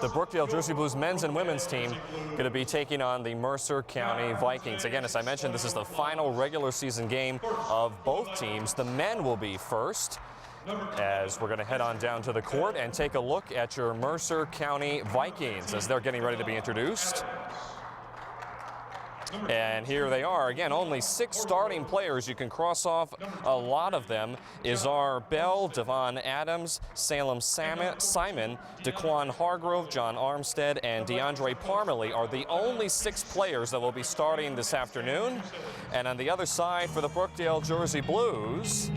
the Brookdale Jersey Blues men's and women's team going to be taking on the Mercer County Vikings. Again, as I mentioned, this is the final regular season game of both teams. The men will be first, as we're going to head on down to the court and take a look at your Mercer County Vikings as they're getting ready to be introduced. And here they are. Again, only 6 starting players. You can cross off a lot of them. Izar Bell, Devon Adams, Salem Simon, Daquan Hargrove, John Armstead, and DeAndre Parmalee are the only 6 players that will be starting this afternoon. And on the other side for the Brookdale Jersey Blues,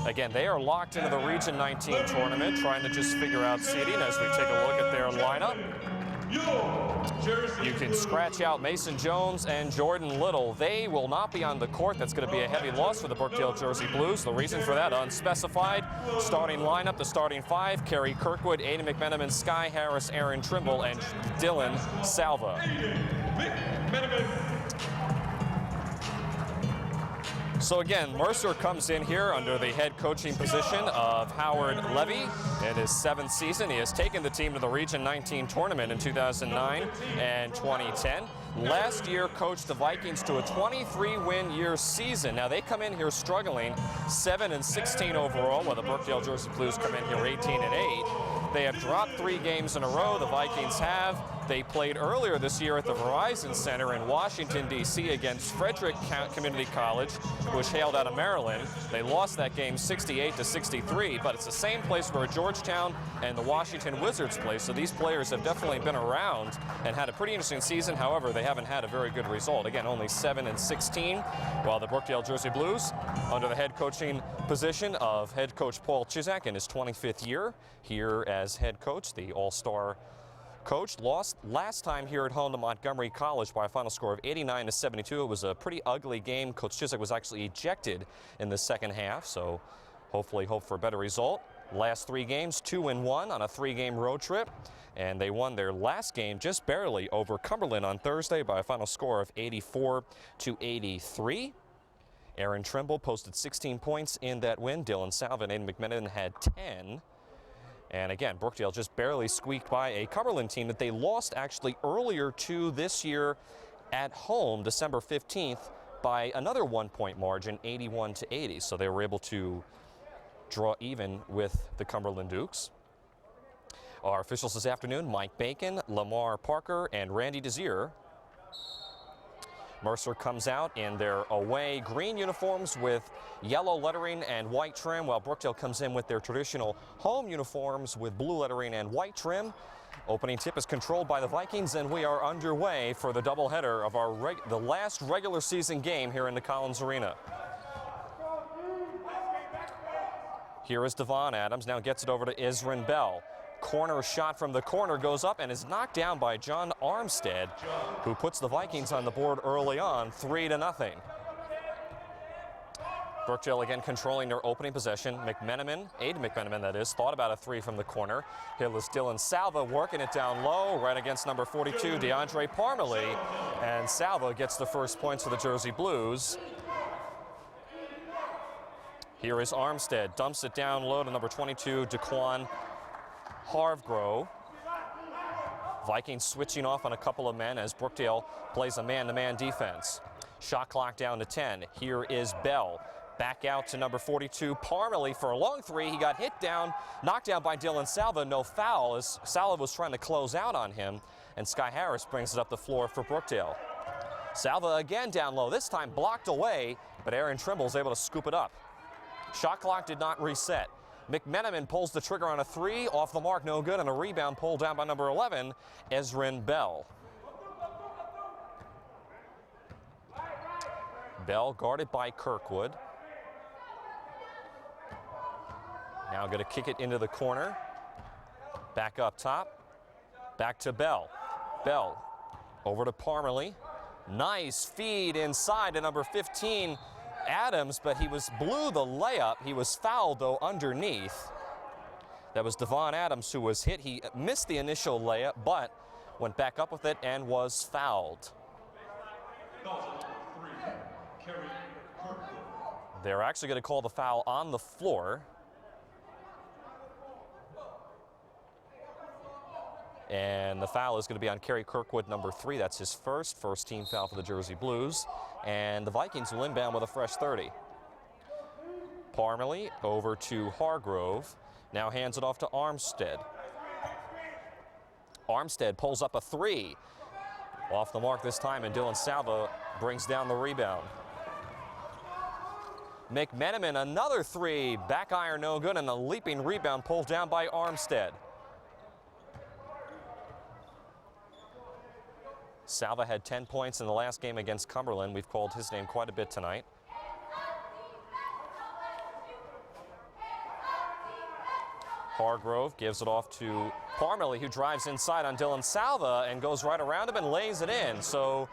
again, they are locked into the Region 19 tournament, trying to just figure out seeding as we take a look at their lineup. You can scratch out Mason Jones and Jordan Little. They will not be on the court. That's going to be a heavy loss for the Brookdale Jersey Blues. The reason for that, unspecified. Starting lineup, the starting 5, Kerry Kirkwood, Aiden McMenamin, Sky Harris, Aaron Trimble, and Dylan Salva. So again, Mercer comes in here under the head coaching position of Howard Levy in his 7th season. He has taken the team to the Region 19 tournament in 2009 and 2010. Last year coached the Vikings to a 23-win year season. Now they come in here struggling, 7-16 overall, while the Brookdale Jersey Blues come in here 18-8. They have dropped 3 games in a row, the Vikings have. They played earlier this year at the Verizon Center in Washington, D.C. against Frederick Community College, which hailed out of Maryland. They lost that game 68-63, but it's the same place where Georgetown and the Washington Wizards play, so these players have definitely been around and had a pretty interesting season. However, they haven't had a very good result. Again, only 7-16, while the Brookdale Jersey Blues, under the head coaching position of head coach Paul Chizak in his 25th year here as head coach, the all-star coach, lost last time here at home to Montgomery College by a final score of 89-72. It was a pretty ugly game. Coach Chizak was actually ejected in the second half, so hopefully hope for a better result. Last 3 games, 2-1 on a 3-game road trip, and they won their last game just barely over Cumberland on Thursday by a final score of 84-83. Aaron Trimble posted 16 points in that win. Dylan Salva and Aiden McMenamin had 10. And again, Brookdale just barely squeaked by a Cumberland team that they lost actually earlier to this year at home, December 15th, by another 1-point margin, 81-80. So they were able to draw even with the Cumberland Dukes. Our officials this afternoon, Mike Bacon, Lamar Parker, and Randy Desir. Mercer comes out in their away green uniforms with yellow lettering and white trim, while Brookdale comes in with their traditional home uniforms with blue lettering and white trim. Opening tip is controlled by the Vikings, and we are underway for the doubleheader of the last regular season game here in the Collins Arena. Here is Devon Adams, now gets it over to Izrin Bell. Corner shot from the corner goes up and is knocked down by John Armstead, who puts the Vikings on the board early on, 3-0. Brookdale again controlling their opening possession. Aiden McMenamin that is, thought about a 3 from the corner. Here is Dylan Salva working it down low, right against number 42, DeAndre Parmalee. And Salva gets the first points for the Jersey Blues. Here is Armstead, dumps it down low to number 22, Daquan Hargrove. Vikings switching off on a couple of men as Brookdale plays a man-to-man defense. Shot clock down to 10. Here is Bell. Back out to number 42, Parmalee for a long 3. He got hit down, knocked down by Dylan Salva. No foul as Salva was trying to close out on him, and Sky Harris brings it up the floor for Brookdale. Salva again down low, this time blocked away, but Aaron Trimble's able to scoop it up. Shot clock did not reset. McMenamin pulls the trigger on a 3, off the mark, no good, and a rebound pulled down by number 11, Izrin Bell. Bell guarded by Kirkwood. Now going to kick it into the corner. Back up top. Back to Bell. Bell over to Parmalee. Nice feed inside to number 15, Adams, but he blew the layup. He was fouled, though, underneath. That was Devon Adams who was hit. He missed the initial layup, but went back up with it and was fouled. They're actually going to call the foul on the floor. And the foul is going to be on Kerry Kirkwood, number 3. That's his first team foul for the Jersey Blues. And the Vikings will inbound with a fresh 30. Parmalee over to Hargrove. Now hands it off to Armstead. Armstead pulls up a 3. Off the mark this time, and Dylan Salva brings down the rebound. McMenamin, another 3. Back iron no good, and the leaping rebound pulled down by Armstead. Salva had 10 points in the last game against Cumberland. We've called his name quite a bit tonight. Hargrove gives it off to Parmalee, who drives inside on Dylan Salva and goes right around him and lays it in. So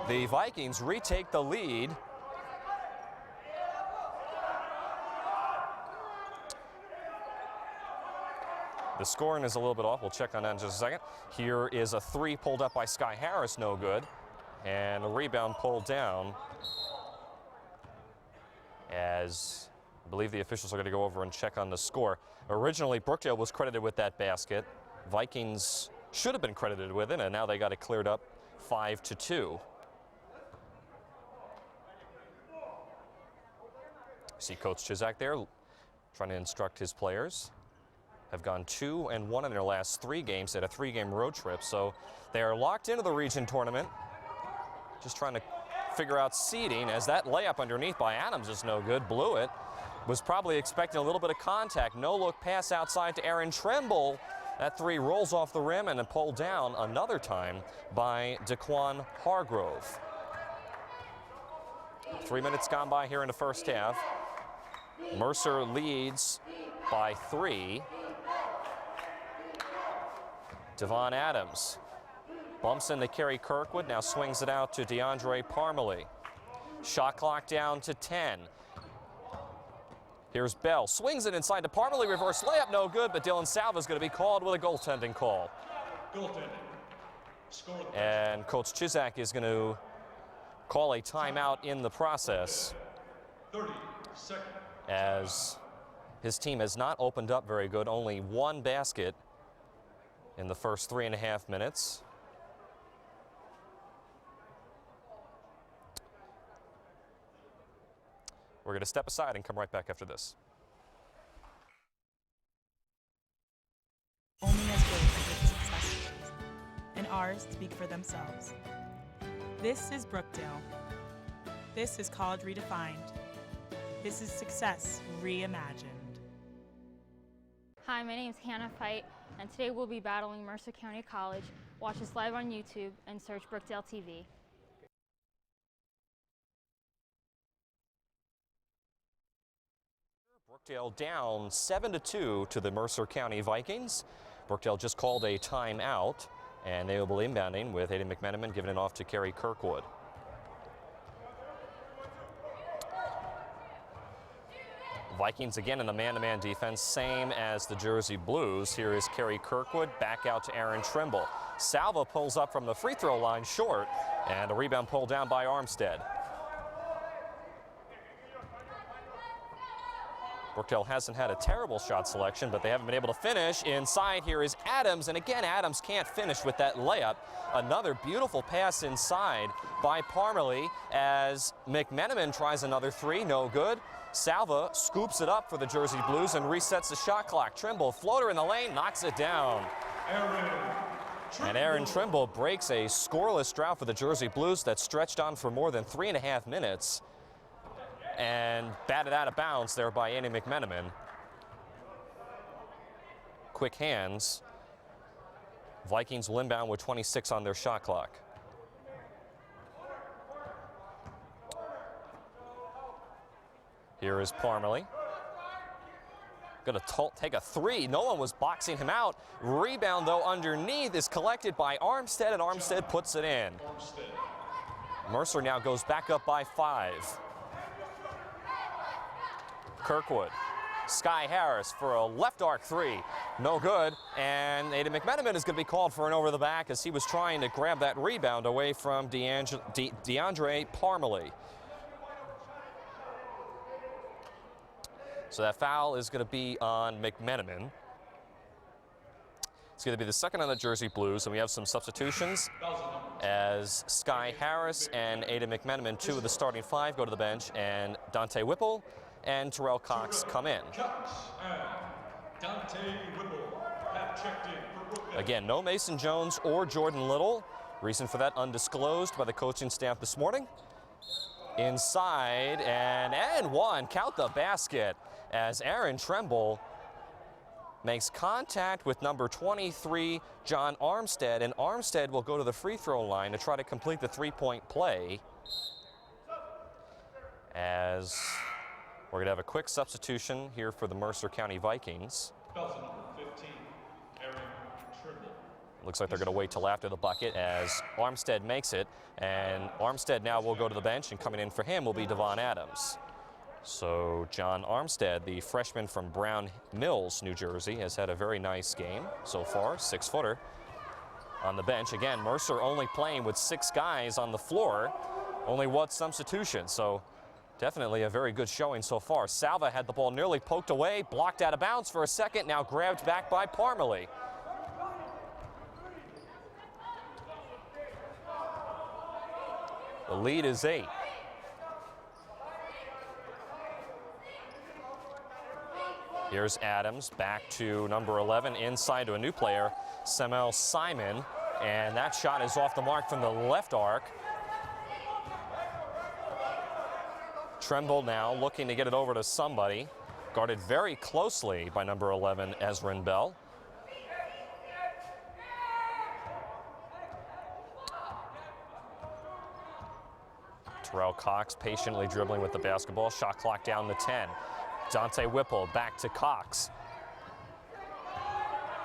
the Vikings retake the lead. The scoring is a little bit off. We'll check on that in just a second. Here is a 3 pulled up by Sky Harris, no good. And a rebound pulled down as I believe the officials are going to go over and check on the score. Originally, Brookdale was credited with that basket. Vikings should have been credited with it, and now they got it cleared up 5-2. See Coach Chizak there trying to instruct his players. Have gone 2-1 in their last 3 games. They had a 3-game road trip, so they are locked into the region tournament. Just trying to figure out seeding, as that layup underneath by Adams is no good. Blew it. Was probably expecting a little bit of contact. No look pass outside to Aaron Trimble. That 3 rolls off the rim and then pulled down another time by Daquan Hargrove. 3 minutes gone by here in the first half. Mercer leads by 3. Devon Adams bumps into Kerry Kirkwood, now swings it out to DeAndre Parmalee. Shot clock down to 10. Here's Bell, swings it inside to Parmalee, reverse layup, no good, but Dylan Salva is going to be called with a goaltending call. And Coach Chizak is going to call a timeout in the process, 30 seconds. as his team has not opened up very good. Only 1 basket in the first 3.5 minutes. We're going to step aside and come right back after this. Only as good as its success stories, and ours speak for themselves. This is Brookdale. This is College Redefined. This is success reimagined. Hi, my name is Hannah Fite, and today we'll be battling Mercer County College. Watch us live on YouTube and search Brookdale TV. Brookdale down 7-2 to the Mercer County Vikings. Brookdale just called a timeout, and they will be inbounding with Hayden McMenamin giving it off to Kerry Kirkwood. Vikings again in the man-to-man defense, same as the Jersey Blues. Here is Kerry Kirkwood, back out to Aaron Trimble. Salva pulls up from the free throw line short, and a rebound pulled down by Armstead. Brookdale hasn't had a terrible shot selection, but they haven't been able to finish. Inside here is Adams, and again, Adams can't finish with that layup. Another beautiful pass inside by Parmalee as McMenamin tries another 3, no good. Salva scoops it up for the Jersey Blues and resets the shot clock. Trimble, floater in the lane, knocks it down. And Aaron Trimble breaks a scoreless drought for the Jersey Blues that stretched on for more than 3.5 minutes. And batted out of bounds there by Andy McMenamin. Quick hands. Vikings will inbound with 26 on their shot clock. Here is Parmalee. Going to take a 3. No one was boxing him out. Rebound, though, underneath is collected by Armstead, and Armstead puts it in. Mercer now goes back up by 5. Kirkwood, Sky Harris for a left arc 3, no good, and Aiden McMenamin is going to be called for an over the back as he was trying to grab that rebound away from DeAndre Parmalee. So that foul is going to be on McMenamin. It's going to be the second on the Jersey Blues, and we have some substitutions as Sky Harris and Ada McMenamin, two of the starting five, go to the bench, and Dante Whipple and Terrell Cox come in. Dante Whipple have checked in for Brookdale. Again, no Mason Jones or Jordan Little. Reason for that undisclosed by the coaching staff this morning. Inside, and one, count the basket, as Aaron Tremble makes contact with number 23, John Armstead, and Armstead will go to the free throw line to try to complete the three-point play. As we're going to have a quick substitution here for the Mercer County Vikings. Belton, number 15, Aaron Trimble. Looks like they're going to wait till after the bucket as Armstead makes it, and Armstead now will go to the bench, and coming in for him will be Devon Adams. So John Armstead, the freshman from Brown Mills, New Jersey, has had a very nice game so far, 6-footer on the bench. Again, Mercer only playing with 6 guys on the floor, only one substitution, so definitely a very good showing so far. Salva had the ball nearly poked away, blocked out of bounds for a second, now grabbed back by Parmalee. The lead is 8. Here's Adams back to number 11, inside to a new player, Samel Simon, and that shot is off the mark from the left arc. Tremble now looking to get it over to somebody, guarded very closely by number 11, Ezrin Bell. Terrell Cox patiently dribbling with the basketball, shot clock down to 10. Dante Whipple back to Cox.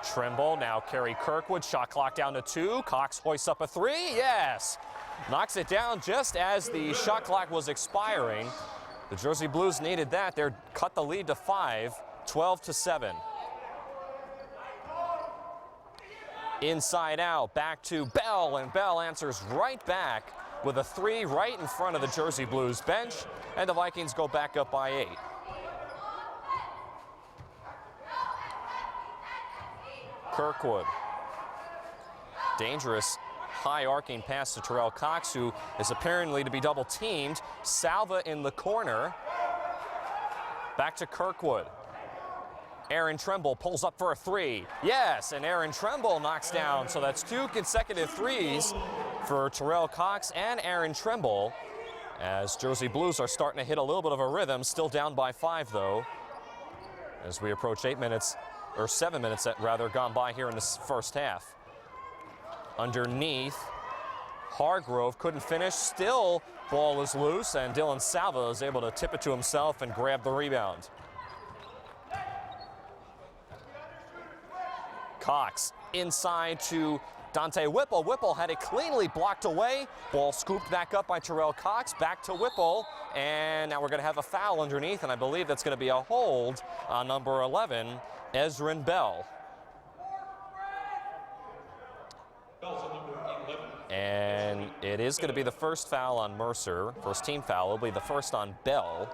Tremble, now Kerry Kirkwood, shot clock down to 2. Cox hoists up a 3, yes! Knocks it down just as the shot clock was expiring. The Jersey Blues needed that. They cut the lead to 5, 12-7. Inside out, back to Bell, and Bell answers right back with a 3 right in front of the Jersey Blues bench, and the Vikings go back up by 8. Kirkwood. Dangerous high arcing pass to Terrell Cox, who is apparently to be double teamed. Salva in the corner. Back to Kirkwood. Aaron Tremble pulls up for a 3. Yes, and Aaron Tremble knocks down. So that's 2 consecutive 3s for Terrell Cox and Aaron Tremble, as Jersey Blues are starting to hit a little bit of a rhythm. Still down by 5 though, as we approach 7 minutes rather gone by here in this first half. Underneath, Hargrove couldn't finish. Still, ball is loose, and Dylan Salva is able to tip it to himself and grab the rebound. Cox inside to Dante Whipple. Whipple had it cleanly blocked away. Ball scooped back up by Terrell Cox. Back to Whipple, and now we're going to have a foul underneath, and I believe that's going to be a hold on number 11, Ezrin Bell. And it is going to be the first foul on Mercer, first team foul. It'll be the first on Bell,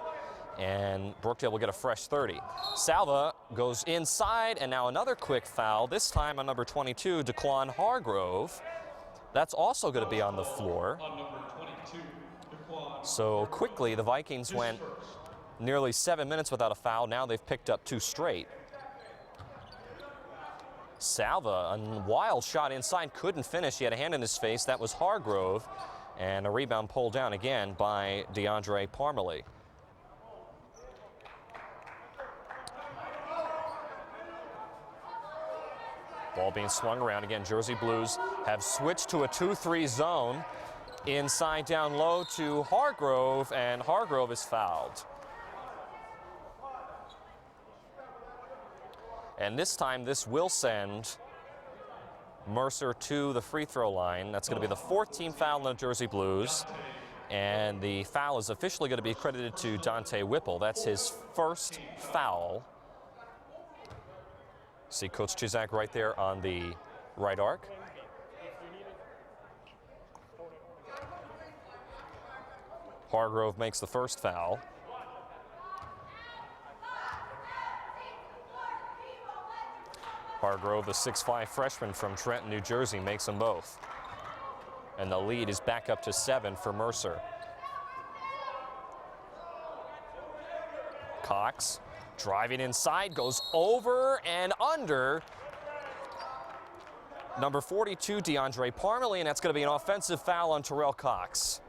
and Brookdale will get a fresh 30. Salva goes inside, and now another quick foul, this time on number 22, Daquan Hargrove. That's also going to be on the floor. So quickly, the Vikings went nearly 7 minutes without a foul. Now they've picked up 2 straight. Salva, a wild shot inside, couldn't finish. He had a hand in his face. That was Hargrove, and a rebound pulled down again by DeAndre Parmalee. Ball being swung around again. Jersey Blues have switched to a 2-3 zone. Inside down low to Hargrove, and Hargrove is fouled. And this time, this will send Mercer to the free throw line. That's going to be the 4th team foul in the Jersey Blues. And the foul is officially going to be credited to Dante Whipple. That's his first foul. See Coach Chizak right there on the right arc. Hargrove makes the first foul. Hargrove, the 6'5" freshman from Trenton, New Jersey, makes them both. And the lead is back up to 7 for Mercer. Cox driving inside, goes over and under number 42, DeAndre Parmalee, and that's going to be an offensive foul on Terrell Cox.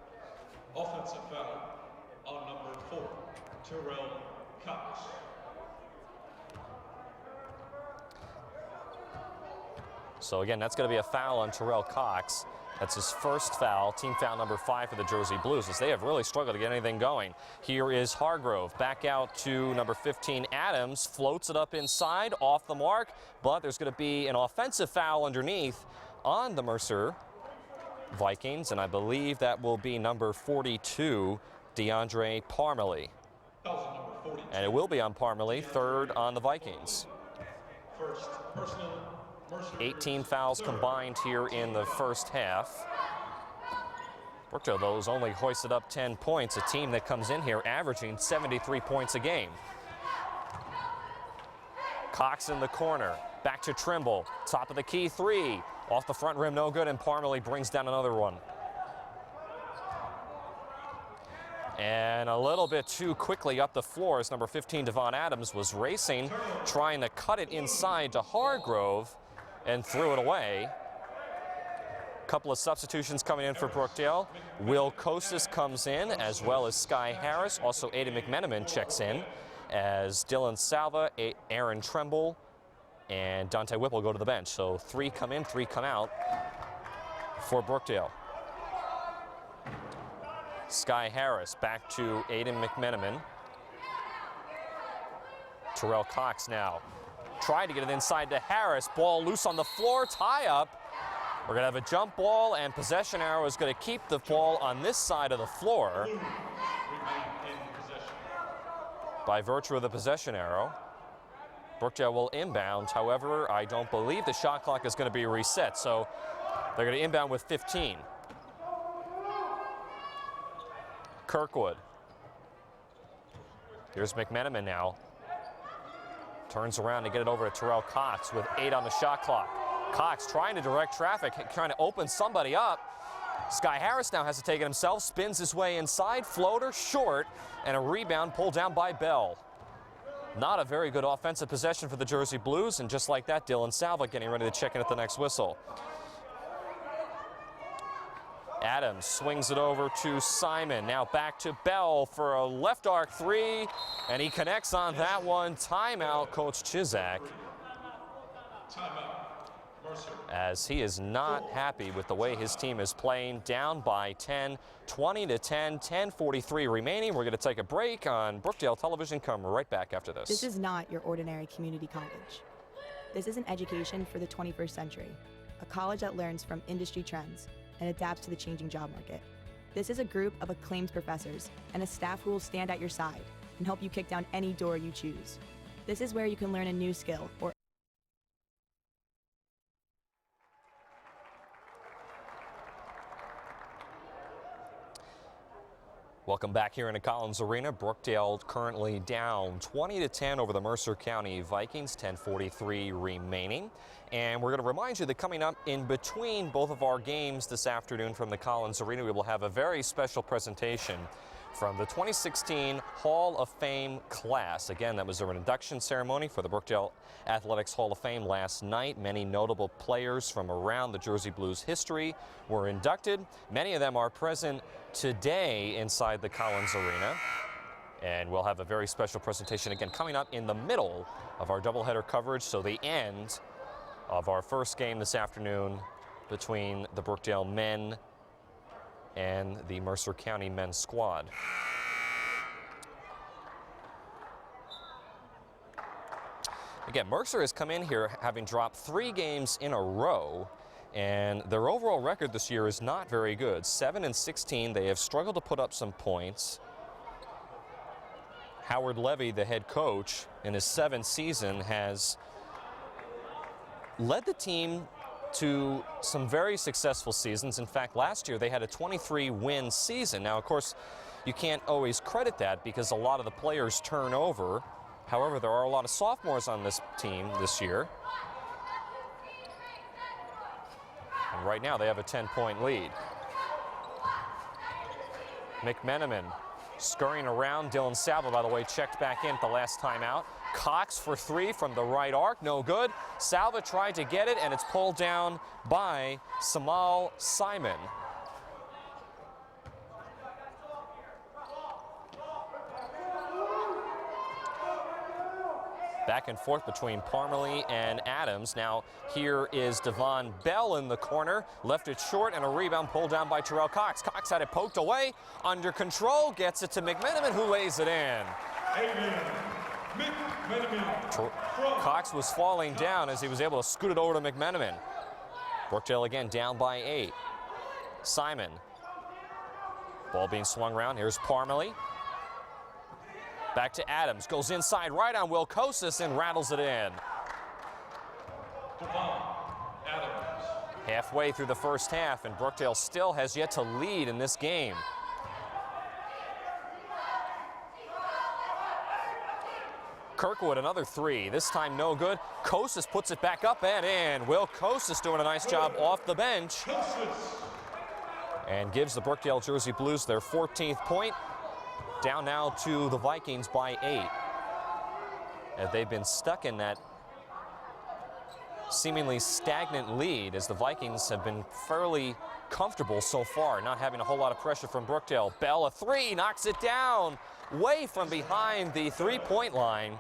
Offensive foul on number 4, Terrell Cox. So again, that's going to be a foul on Terrell Cox. That's his first foul, team foul number 5 for the Jersey Blues, as they have really struggled to get anything going. Here is Hargrove, back out to number 15, Adams, floats it up inside, off the mark, but there's going to be an offensive foul underneath on the Mercer Vikings, and I believe that will be number 42, DeAndre Parmalee. And it will be on Parmalee, third on the Vikings. First personal. 18 fouls combined here in the first half. Brookdale, though, has only hoisted up 10 points, a team that comes in here averaging 73 points a game. Cox in the corner, back to Trimble, top of the key 3, off the front rim, no good, and Parmalee brings down another one. And a little bit too quickly up the floor as number 15, Devon Adams, was racing, trying to cut it inside to Hargrove, and threw it away. A couple of substitutions coming in for Brookdale. Will Kostis comes in, as well as Sky Harris. Also, Aiden McMenamin checks in, as Dylan Salva, Aaron Tremble, and Dante Whipple go to the bench. So 3 come in, 3 come out for Brookdale. Sky Harris back to Aiden McMenamin. Terrell Cox now. Tried to get it inside to Harris. Ball loose on the floor. Tie up. We're going to have a jump ball, and possession arrow is going to keep the ball on this side of the floor by virtue of the possession arrow. Brookdale will inbound. However, I don't believe the shot clock is going to be reset, so they're going to inbound with 15. Kirkwood. Here's McMenamin now. Turns around to get it over to Terrell Cox with 8 on the shot clock. Cox trying to direct traffic, trying to open somebody up. Sky Harris now has to take it himself, spins his way inside, floater short, and a rebound pulled down by Bell. Not a very good offensive possession for the Jersey Blues, and just like that, Dylan Salva getting ready to check in at the next whistle. Adams swings it over to Simon. Now back to Bell for a left arc 3, and he connects on that one. Timeout, Coach Chizak. As he is not happy with the way his team is playing, down by 10, 20-10, 10:43 remaining. We're going to take a break on Brookdale Television. Come right back after this. This is not your ordinary community college. This is an education for the 21st century, a college that learns from industry trends and adapts to the changing job market. This is a group of acclaimed professors and a staff who will stand at your side and help you kick down any door you choose. This is where you can learn a new skill or Welcome back here into Collins Arena. Brookdale currently down 20-10 over the Mercer County Vikings, 10:43 remaining. And we're going to remind you that coming up in between both of our games this afternoon from the Collins Arena, we will have a very special presentation from the 2016 Hall of Fame class. Again, that was an induction ceremony for the Brookdale Athletics Hall of Fame last night. Many notable players from around the Jersey Blues history were inducted. Many of them are present today inside the Collins Arena. And we'll have a very special presentation again coming up in the middle of our doubleheader coverage, so the end of our first game this afternoon between the Brookdale men and the Mercer County men's squad. Again, Mercer has come in here having dropped 3 games in a row, and their overall record this year is not very good. 7-16, they have struggled to put up some points. Howard Levy, the head coach, in his 7th season has led the team to some very successful seasons. In fact, last year they had a 23-win season. Now, of course, you can't always credit that because a lot of the players turn over. However, there are a lot of sophomores on this team this year. And right now they have a 10-point lead. McMenamin scurrying around. Dylan Salva, by the way, checked back in at the last timeout. Cox for three from the right arc, no good. Salva tried to get it, and it's pulled down by Samal Simon. Back and forth between Parmalee and Adams. Now here is Devon Bell in the corner. Left it short, and a rebound pulled down by Terrell Cox. Cox had it poked away. Under control, gets it to McMenamin, who lays it in. Cox was falling down as he was able to scoot it over to McMenamin. Brookdale again down by 8. Simon. Ball being swung around. Here's Parmalee. Back to Adams, goes inside right on Wilcosis and rattles it in. Halfway through the first half, and Brookdale still has yet to lead in this game. Kirkwood, another three, this time no good. Kosis puts it back up and in. Wilcosis doing a nice job off the bench and gives the Brookdale Jersey Blues their 14th point. Down now to the Vikings by 8. And they've been stuck in that seemingly stagnant lead as the Vikings have been fairly comfortable so far, not having a whole lot of pressure from Brookdale. Bell, a three, knocks it down way from behind the three-point line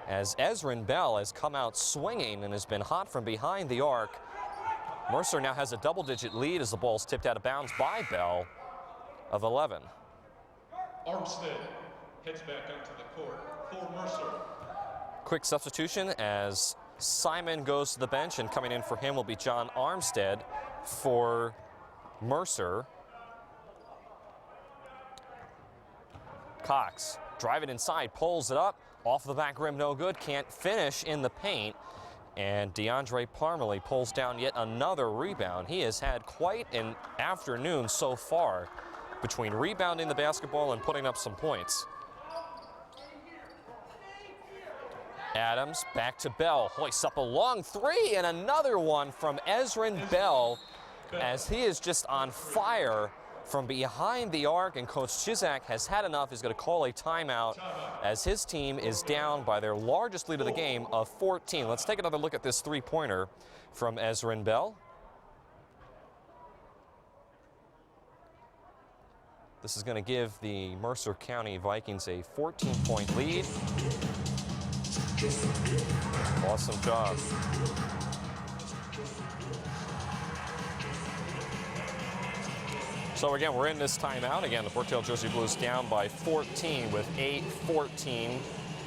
as Ezrin Bell has come out swinging and has been hot from behind the arc. Mercer now has a double-digit lead as the ball's tipped out of bounds by Bell of 11. Armstead heads back onto the court for Mercer. Quick substitution as Simon goes to the bench, and coming in for him will be John Armstead for Mercer. Cox driving inside, pulls it up, off the back rim, no good, can't finish in the paint. And DeAndre Parmalee pulls down yet another rebound. He has had quite an afternoon so far between rebounding the basketball and putting up some points. Adams back to Bell, hoists up a long three, and another one from Ezrin Bell as he is just on fire from behind the arc, and Coach Chizak has had enough. He's going to call a timeout as his team is down by their largest lead of the game of 14. Let's take another look at this three-pointer from Ezrin Bell. This is going to give the Mercer County Vikings a 14-point lead. Awesome job. So again, we're in this timeout. Again, the Brookdale Jersey Blues down by 14 with 8:14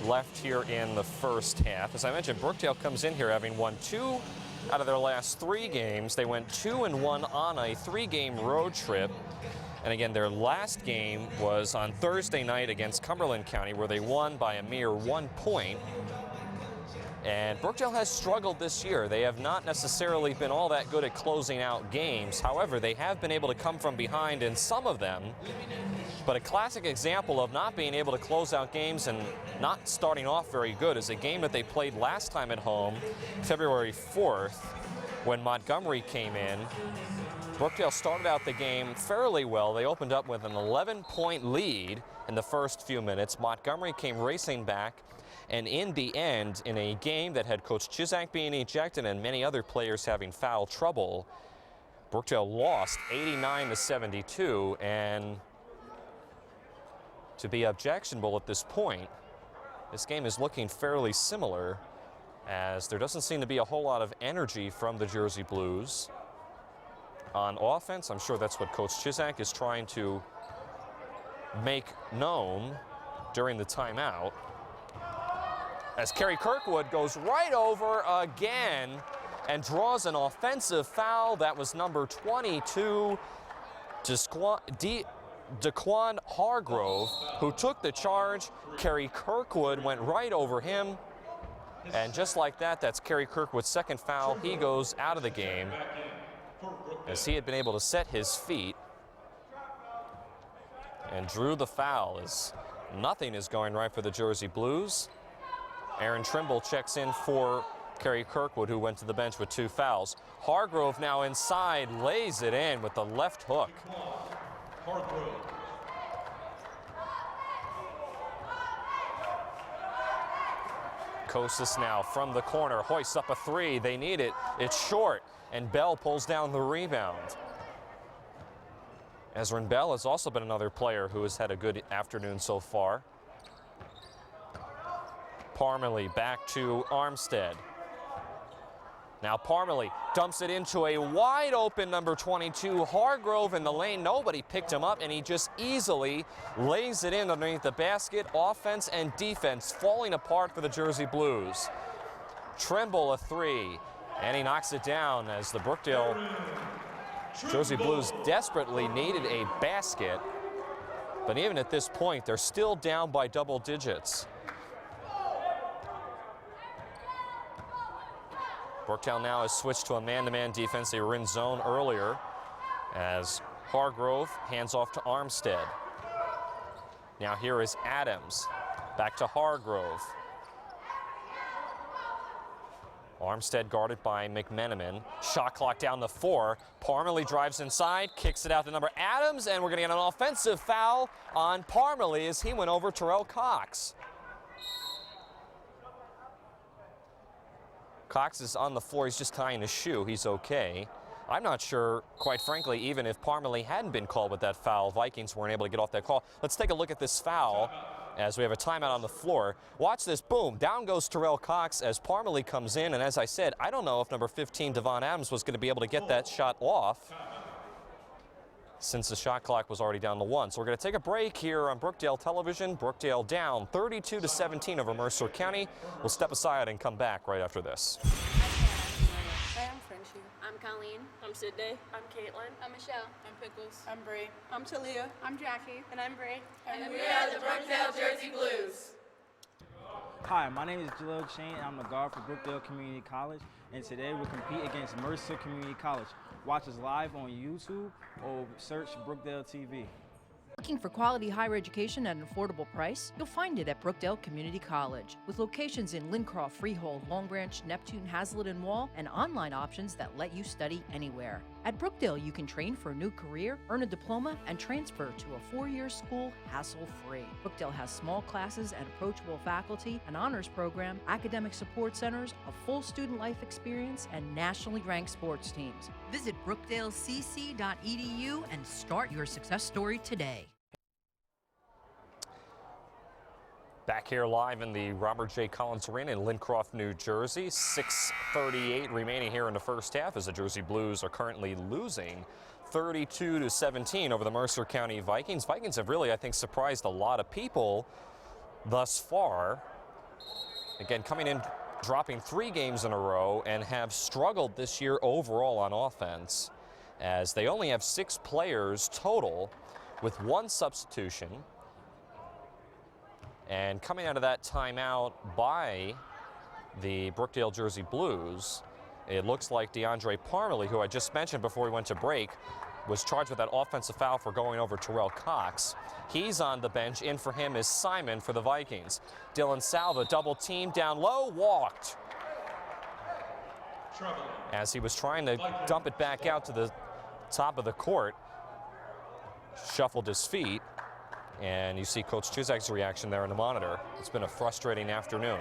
left here in the first half. As I mentioned, Brookdale comes in here having won 2 out of their last 3 games. They went 2-1 on a 3-game road trip. And again, their last game was on Thursday night against Cumberland County, where they won by a mere 1 point. And Brookdale has struggled this year. They have not necessarily been all that good at closing out games. However, they have been able to come from behind in some of them. But a classic example of not being able to close out games and not starting off very good is a game that they played last time at home, February 4th, when Montgomery came in. Brookdale started out the game fairly well. They opened up with an 11-point lead in the first few minutes. Montgomery came racing back, and in the end, in a game that had Coach Chizak being ejected and many other players having foul trouble, Brookdale lost 89-72, and to be objectionable at this point, this game is looking fairly similar, as there doesn't seem to be a whole lot of energy from the Jersey Blues. On offense, I'm sure that's what Coach Chizak is trying to make known during the timeout. As Kerry Kirkwood goes right over again and draws an offensive foul. That was number 22, Daquan Hargrove, who took the charge. Kerry Kirkwood went right over him. And just like that, that's Kerry Kirkwood's second foul. He goes out of the game as he had been able to set his feet and drew the foul, as nothing is going right for the Jersey Blues. Aaron Trimble checks in for Kerry Kirkwood, who went to the bench with 2 fouls. Hargrove now inside, lays it in with the left hook. Hargrove. Kostas now from the corner, hoists up a 3. They need it. It's short, and Bell pulls down the rebound. Ezrin Bell has also been another player who has had a good afternoon so far. Parmalee back to Armstead. Now Parmalee dumps it into a wide open number 22, Hargrove in the lane. Nobody picked him up, and he just easily lays it in underneath the basket. Offense and defense falling apart for the Jersey Blues. Trimble a 3, and he knocks it down as the Brookdale Jersey Blues desperately needed a basket. But even at this point, they're still down by double digits. Brookdale now has switched to a man-to-man defense. They were in zone earlier as Hargrove hands off to Armstead. Now here is Adams. Back to Hargrove. Armstead guarded by McMenamin. Shot clock down to 4. Parmalee drives inside, kicks it out to number Adams, and we're going to get an offensive foul on Parmalee as he went over Terrell Cox. Cox is on the floor. He's just tying his shoe. He's okay. I'm not sure, quite frankly, even if Parmalee hadn't been called with that foul, Vikings weren't able to get off that call. Let's take a look at this foul as we have a timeout on the floor. Watch this. Boom. Down goes Terrell Cox as Parmalee comes in. And as I said, I don't know if number 15, Devon Adams, was going to be able to get that shot off since the shot clock was already down to 1. So we're going to take a break here on Brookdale Television. Brookdale down 32-17 over Mercer County. We'll step aside and come back right after this. Hi, I'm Frenchie. I'm Colleen. I'm Sydney. I'm Caitlin. I'm Michelle. I'm Pickles. I'm Bree. I'm Talia. I'm Jackie. And I'm Bray. And we are the Brookdale Jersey Blues. Hi, my name is Jalil Shane. I'm the guard for Brookdale Community College, and today we'll compete against Mercer Community College. Watch us live on YouTube or search Brookdale TV. Looking for quality higher education at an affordable price? You'll find it at Brookdale Community College. With locations in Lincroft, Freehold, Long Branch, Neptune, Hazlitt, and Wall, and online options that let you study anywhere. At Brookdale, you can train for a new career, earn a diploma, and transfer to a 4-year school hassle-free. Brookdale has small classes and approachable faculty, an honors program, academic support centers, a full student life experience, and nationally ranked sports teams. Visit brookdalecc.edu and start your success story today. Back here live in the Robert J. Collins Arena in Lincroft, New Jersey. 6:38 remaining here in the first half as the Jersey Blues are currently losing 32-17 over the Mercer County Vikings. Vikings have really, I think, surprised a lot of people thus far. Again, coming in, dropping 3 games in a row and have struggled this year overall on offense as they only have 6 players total with 1 substitution. And coming out of that timeout by the Brookdale Jersey Blues, it looks like DeAndre Parmalee, who I just mentioned before we went to break, was charged with that offensive foul for going over Terrell Cox. He's on the bench. In for him is Simon for the Vikings. Dylan Salva, double team down low, walked. As he was trying to dump it back out to the top of the court, shuffled his feet. And you see Coach Chuzak's reaction there on the monitor. It's been a frustrating afternoon.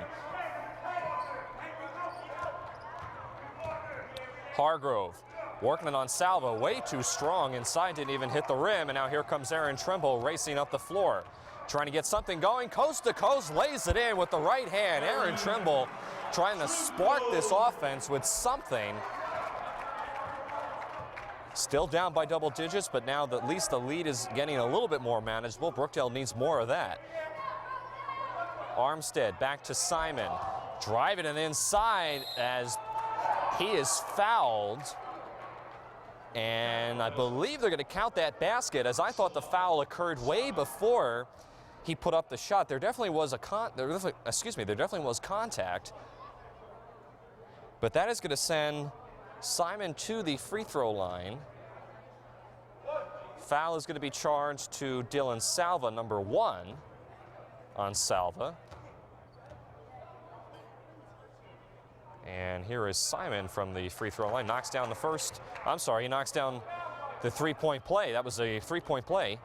Hargrove working it on Salva, way too strong inside, didn't even hit the rim, and now here comes Aaron Trimble racing up the floor. Trying to get something going, coast to coast, lays it in with the right hand. Aaron Trimble trying to spark this offense with something. Still down by double digits, but now at least the lead is getting a little bit more manageable. Brookdale needs more of that. Armstead back to Simon. Driving it inside as he is fouled. And I believe they're going to count that basket, as I thought the foul occurred way before he put up the shot. There definitely was there definitely was contact. But that is going to send Simon to the free throw line. Foul is going to be charged to Dylan Salva, number 1 on Salva. And here is Simon from the free throw line. Knocks down the first. I'm sorry, he knocks down the three-point play. That was a three-point play.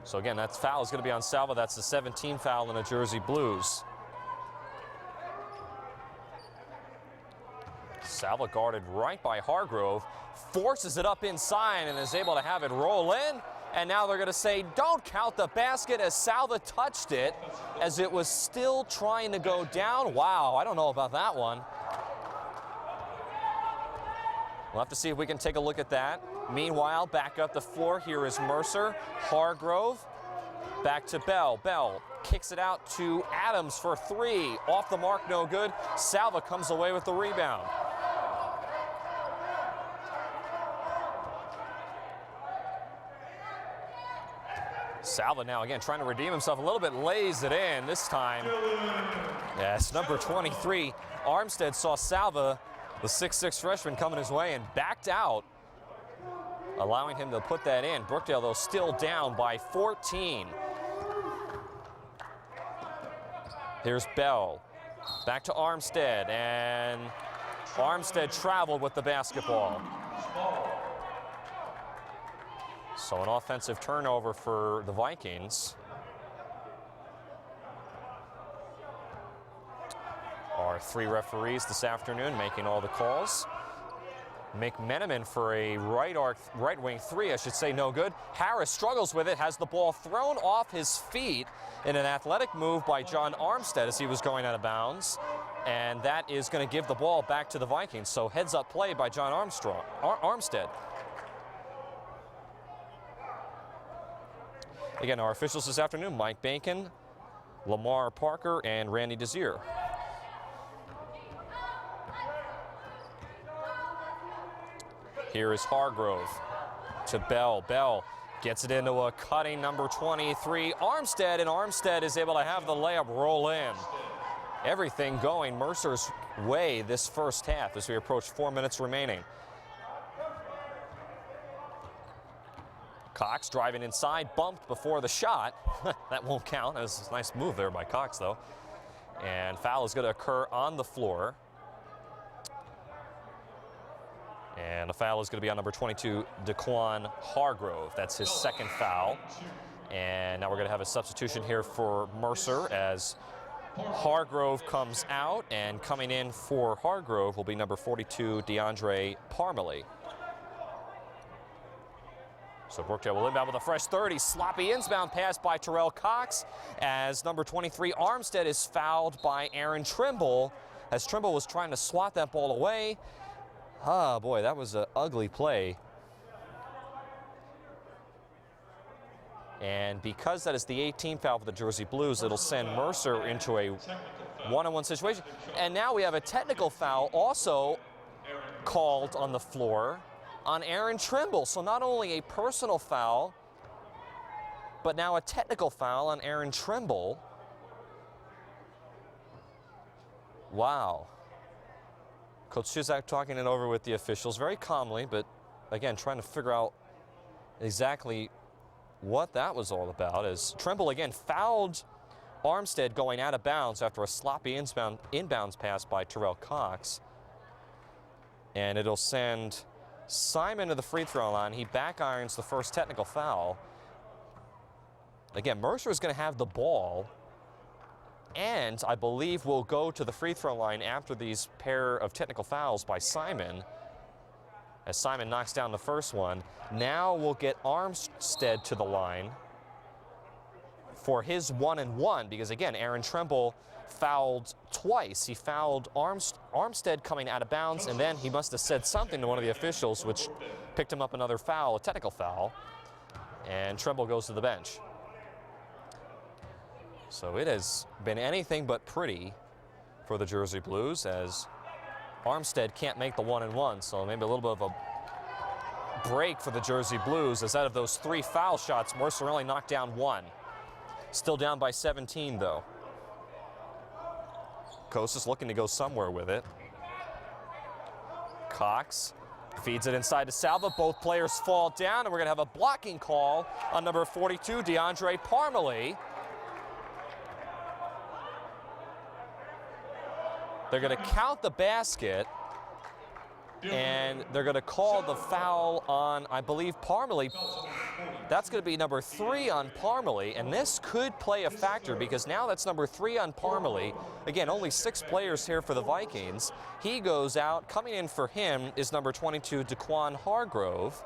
So again, that foul is going to be on Salva. That's the 17th foul in the Jersey Blues. Salva guarded right by Hargrove, forces it up inside and is able to have it roll in. And now they're going to say, don't count the basket, as Salva touched it as it was still trying to go down. Wow, I don't know about that one. We'll have to see if we can take a look at that. Meanwhile, back up the floor, here is Mercer. Hargrove, back to Bell. Bell kicks it out to Adams for three. Off the mark, no good. Salva comes away with the rebound. Salva now again trying to redeem himself a little bit, lays it in this time. Yes, number 23, Armstead saw Salva, the 6'6" freshman, coming his way and backed out, allowing him to put that in. Brookdale, though, still down by 14. Here's Bell. Back to Armstead, and Armstead traveled with the basketball. So an offensive turnover for the Vikings. Our three referees this afternoon making all the calls. McMenamin for a right wing three, I should say, no good. Harris struggles with it, has the ball thrown off his feet in an athletic move by John Armstead as he was going out of bounds. And that is going to give the ball back to the Vikings. So heads up play by John Armstead. Again, our officials this afternoon, Mike Bacon, Lamar Parker, and Randy Desir. Here is Hargrove to Bell. Bell gets it into a cutting number 23, Armstead, and Armstead is able to have the layup roll in. Everything going Mercer's way this first half as we approach 4 minutes remaining. Cox driving inside, bumped before the shot. That won't count. That was a nice move there by Cox, though. And foul is going to occur on the floor. And the foul is going to be on number 22, Daquan Hargrove. That's his second foul. And now we're going to have a substitution here for Mercer as Hargrove comes out. And coming in for Hargrove will be number 42, DeAndre Parmalee. So Brookdale will inbound with a fresh 30. Sloppy inbound pass by Terrell Cox as number 23 Armstead is fouled by Aaron Trimble as Trimble was trying to swat that ball away. Oh boy, that was an ugly play. And because that is the 18th foul for the Jersey Blues, it'll send Mercer into a one-on-one situation. And now we have a technical foul also called on the floor on Aaron Trimble. So not only a personal foul, but now a technical foul on Aaron Trimble. Wow. Coach Chizak talking it over with the officials very calmly, but again, trying to figure out exactly what that was all about as Trimble again fouled Armstead going out of bounds after a sloppy inbounds pass by Terrell Cox. And it'll send Simon to the free throw line. He back irons the first technical foul. Again, Mercer is going to have the ball, and I believe will go to the free throw line after these pair of technical fouls by Simon. As Simon knocks down the first one, now we'll get Armstead to the line for his 1-and-1 because again, Aaron Trimble fouled twice. He fouled Armstead coming out of bounds, and then he must have said something to one of the officials, which picked him up another foul, a technical foul, and Trimble goes to the bench. So it has been anything but pretty for the Jersey Blues as Armstead can't make the 1-and-1, so maybe a little bit of a break for the Jersey Blues as out of those 3 foul shots, Mercer only knocked down 1. Still down by 17, though. Kostas looking to go somewhere with it. Cox feeds it inside to Salva. Both players fall down, and we're going to have a blocking call on number 42, DeAndre Parmalee. They're going to count the basket, and they're going to call the foul on, I believe, Parmalee. That's going to be number 3 on Parmalee, and this could play a factor because now that's number 3 on Parmalee. Again, only 6 players here for the Vikings. He goes out. Coming in for him is number 22, Daquan Hargrove.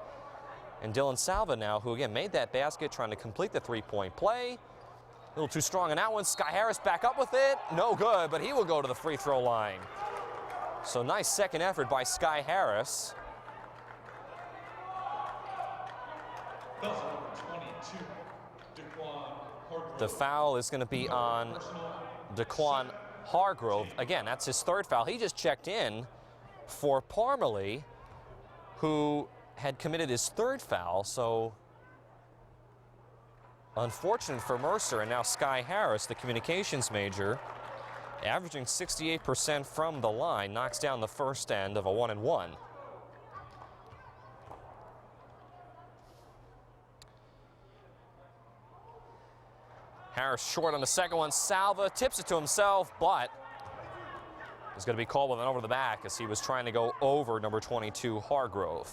And Dylan Salva now, who again made that basket, trying to complete the 3-point play. A little too strong on that one. Sky Harris back up with it. No good, but he will go to the free throw line. So nice second effort by Sky Harris. The foul is going to be on Daquan Hargrove. Again, that's his 3rd foul. He just checked in for Parmalee, who had committed his 3rd foul. So unfortunate for Mercer, and now Sky Harris, the communications major, averaging 68% from the line, knocks down the first end of a 1-and-1. Harris short on the second one. Salva tips it to himself, but is going to be called with an over the back as he was trying to go over number 22, Hargrove.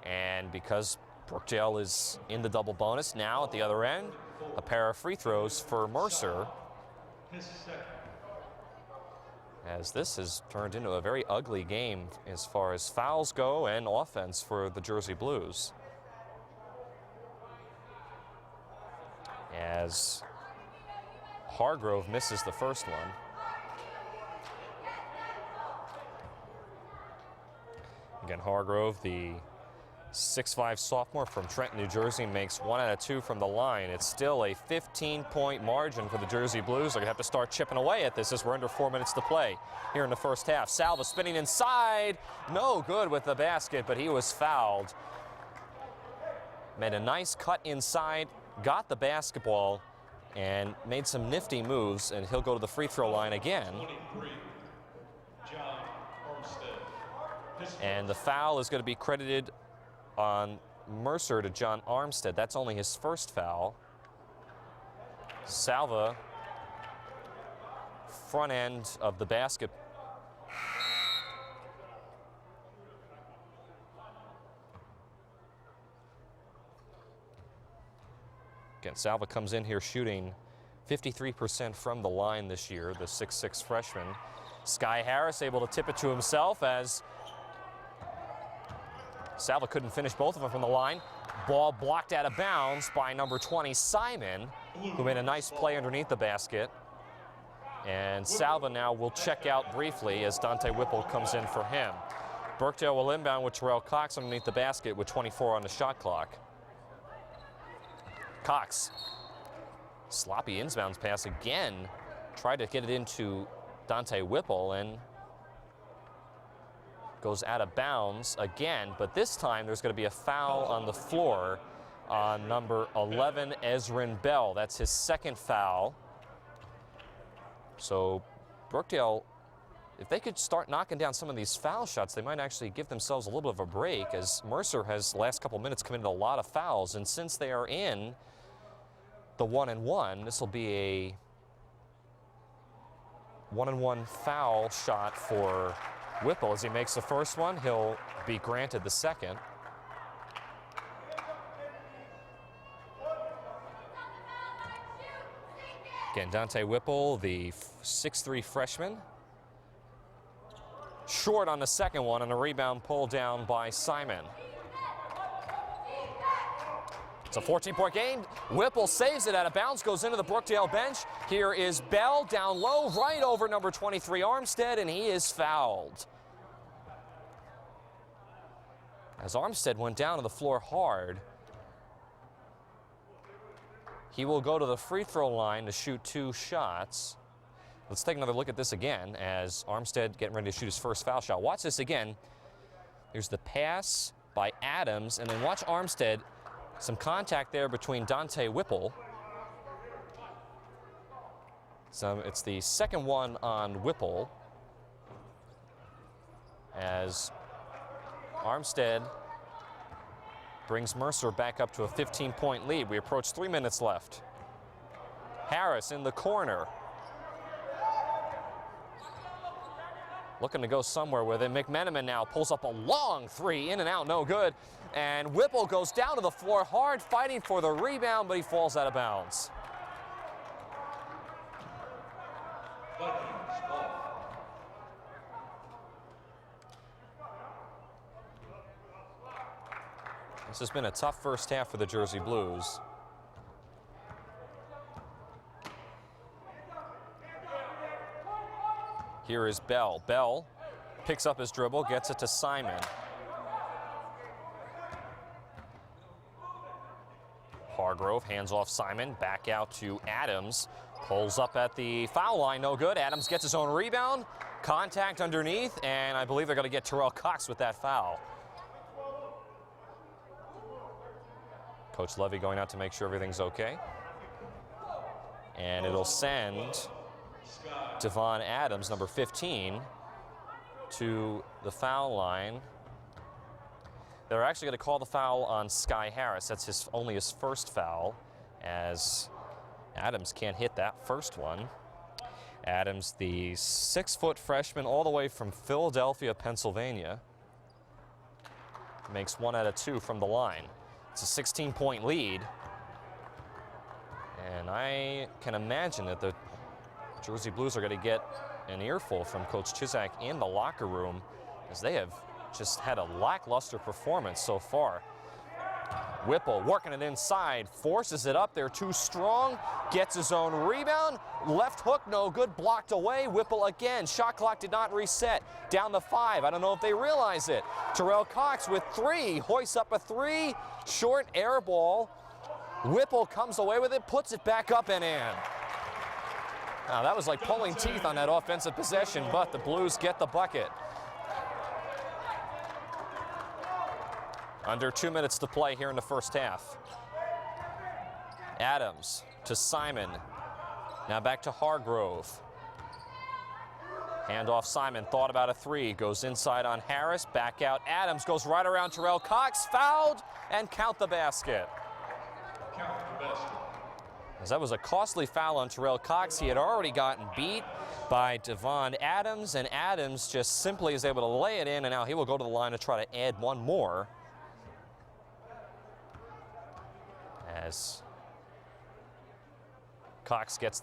And because Brookdale is in the double bonus now at the other end, a pair of free throws for Mercer, as this has turned into a very ugly game as far as fouls go and offense for the Jersey Blues. As Hargrove misses the first one. Again, Hargrove, the 6'5" sophomore from Trenton, New Jersey, makes 1 out of 2 from the line. It's still a 15-point margin for the Jersey Blues. They're going to have to start chipping away at this as we're under 4 minutes to play here in the first half. Salva spinning inside. No good with the basket, but he was fouled. Made a nice cut inside, got the basketball, and made some nifty moves, and he'll go to the free throw line again. And the foul is going to be credited on Mercer to John Armstead. That's only his 1st foul. Salva, front end of the basket. Again, Salva comes in here shooting 53% from the line this year, the 6'6" freshman. Sky Harris able to tip it to himself as Salva couldn't finish both of them from the line. Ball blocked out of bounds by number 20, Simon, who made a nice play underneath the basket. And Salva now will check out briefly as Dante Whipple comes in for him. Brookdale will inbound with Terrell Cox underneath the basket with 24 on the shot clock. Cox, sloppy inbounds pass again. Tried to get it into Dante Whipple and goes out of bounds again, but this time there's going to be a foul on the floor on number 11, Ezrin Bell. That's his 2nd foul. So Brookdale, if they could start knocking down some of these foul shots, they might actually give themselves a little bit of a break, as Mercer has last couple minutes committed a lot of fouls, and since they are in the 1-and-1, this will be a 1-and-1 foul shot for Whipple. As he makes the first one, he'll be granted the second. Again, Dante Whipple, the 6'3" freshman. Short on the second one, and a rebound pulled down by Simon. It's a 14-point game. Whipple saves it out of bounds, goes into the Brookdale bench. Here is Bell down low, right over number 23, Armstead, and he is fouled. As Armstead went down to the floor hard, he will go to the free throw line to shoot 2 shots. Let's take another look at this again as Armstead getting ready to shoot his first foul shot. Watch this again. Here's the pass by Adams, and then watch Armstead. Some contact there between Dante Whipple. So it's the second one on Whipple as Armstead brings Mercer back up to a 15-point lead. We approach 3 minutes left. Harris in the corner. looking to go somewhere with it. McMenamin now pulls up a long three, in and out, no good. And Whipple goes down to the floor hard, fighting for the rebound, but he falls out of bounds. This has been a tough first half for the Jersey Blues. Here is Bell. Bell picks up his dribble, gets it to Simon. Hargrove hands off Simon, back out to Adams. Pulls up at the foul line, no good. Adams gets his own rebound, contact underneath, and I believe they're going to get Terrell Cox with that foul. Coach Levy going out to make sure everything's okay. And it'll send Devon Adams, number 15, to the foul line. They're actually going to call the foul on Sky Harris. That's only his first foul, as Adams can't hit that first one. Adams, the 6-foot freshman all the way from Philadelphia, Pennsylvania, makes 1 out of 2 from the line. It's a 16-point lead, and I can imagine that the Jersey Blues are going to get an earful from Coach Chizak in the locker room, as they have just had a lackluster performance so far. Whipple working it inside, forces it up there too strong, gets his own rebound, left hook no good, blocked away. Whipple again, shot clock did not reset, down to 5. I don't know if they realize it. Terrell Cox with 3, hoists up a 3, short air ball. Whipple comes away with it, puts it back up and in. Now that was like pulling teeth on that offensive possession, but the Blues get the bucket. Under 2 minutes to play here in the first half. Adams to Simon. Now back to Hargrove. Hand off Simon, thought about a 3. Goes inside on Harris, back out. Adams goes right around Terrell Cox, fouled, and count the basket. Count the basket. As that was a costly foul on Terrell Cox. He had already gotten beat by Devon Adams, and Adams just simply is able to lay it in, and now he will go to the line to try to add one more. As Cox gets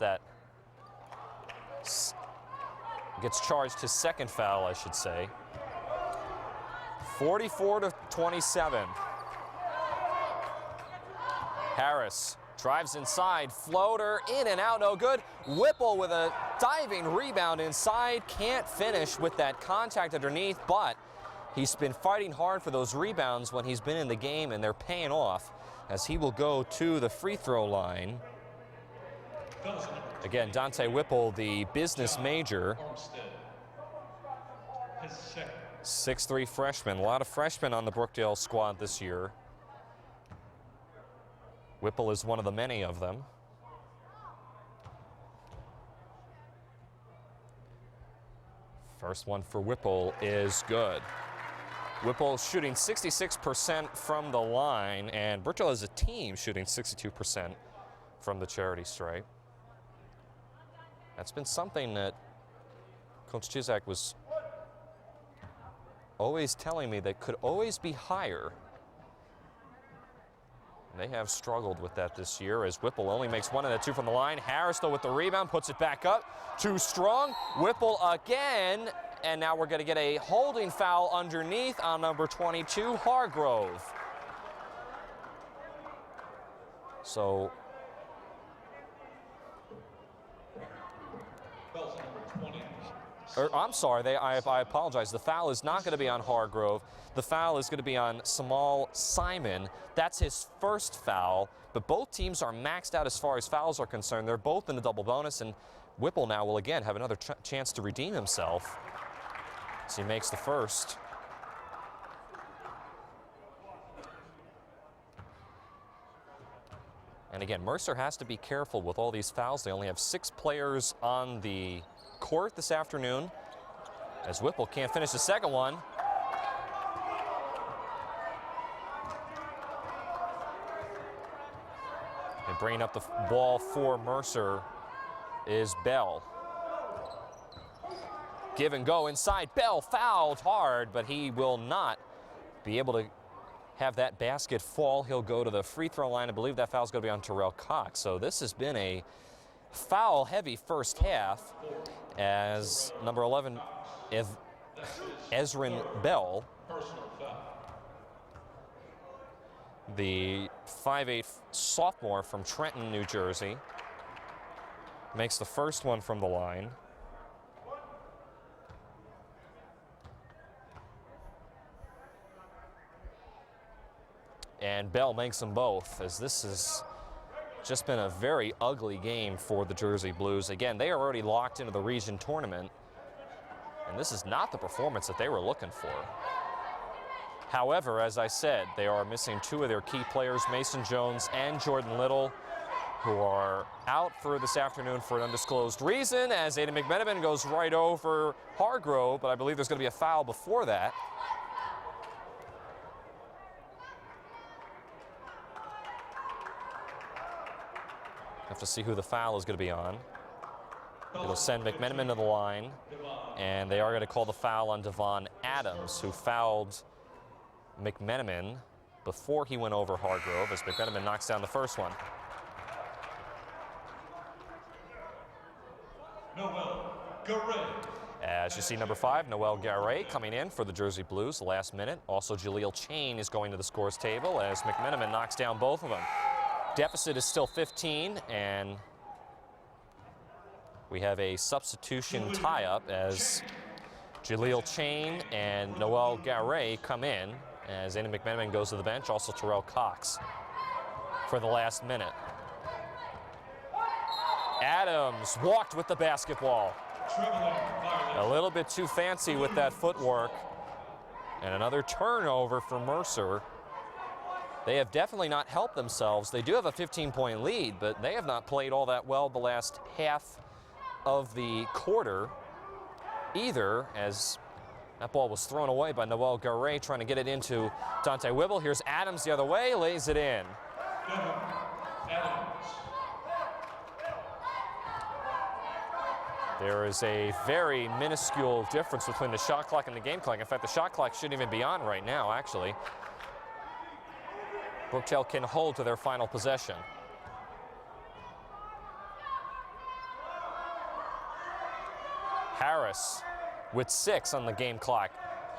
charged his second foul, I should say. 44-27. Harris drives inside, floater, in and out, no good. Whipple with a diving rebound inside, can't finish with that contact underneath, but he's been fighting hard for those rebounds when he's been in the game, and they're paying off, as he will go to the free throw line. Again, Dante Whipple, the business major. 6'3" freshman. A lot of freshmen on the Brookdale squad this year. Whipple is one of the many of them. First one for Whipple is good. Whipple shooting 66% from the line, and Brookdale as a team shooting 62% from the charity stripe. That's been something that Coach Chizak was always telling me that could always be higher. And they have struggled with that this year, as Whipple only makes 1 out of 2 from the line. Harris, though, with the rebound, puts it back up. Too strong. Whipple again. And now we're going to get a holding foul underneath on number 22, Hargrove. So I'm sorry, I apologize. The foul is not going to be on Hargrove. The foul is going to be on Samal Simon. That's his first foul, but both teams are maxed out as far as fouls are concerned. They're both in the double bonus, and Whipple now will again have another chance to redeem himself. So he makes the first. And again, Mercer has to be careful with all these fouls. They only have 6 players on the court this afternoon, as Whipple can't finish the second one. And bringing up the ball for Mercer is Bell. give and go inside. Bell fouled hard, but he will not be able to have that basket fall. He'll go to the free throw line. I believe that foul's going to be on Terrell Cox. So this has been a foul-heavy first half as number 11, Ezrin Bell, the 5'8" sophomore from Trenton, New Jersey, makes the first one from the line. And Bell makes them both, as this has just been a very ugly game for the Jersey Blues. Again, they are already locked into the region tournament, and this is not the performance that they were looking for. However, as I said, they are missing two of their key players, Mason Jones and Jordan Little, who are out for this afternoon for an undisclosed reason, as Aiden McMenamin goes right over Hargrove, but I believe there's going to be a foul before that. Have to see who the foul is going to be on. It'll send McMenamin to the line, and they are going to call the foul on Devon Adams, who fouled McMenamin before he went over Hargrove, as McMenamin knocks down the first one. Noel Garay. As you see, number 5, Noel Garay coming in for the Jersey Blues last minute. Also, Jaleel Chain is going to the scores table as McMenamin knocks down both of them. Deficit is still 15, and we have a substitution tie-up as Jaleel Chain and Noel Garay come in as Aiden McMenamin goes to the bench. Also Terrell Cox for the last minute. Adams walked with the basketball. A little bit too fancy with that footwork. And another turnover for Mercer. They have definitely not helped themselves. They do have a 15-point lead, but they have not played all that well the last half of the quarter either, as that ball was thrown away by Noel Garay trying to get it into Dante Whibble. Here's Adams the other way, lays it in. There is a very minuscule difference between the shot clock and the game clock. In fact, the shot clock shouldn't even be on right now, actually. Brookdale can hold to their final possession. Harris with 6 on the game clock.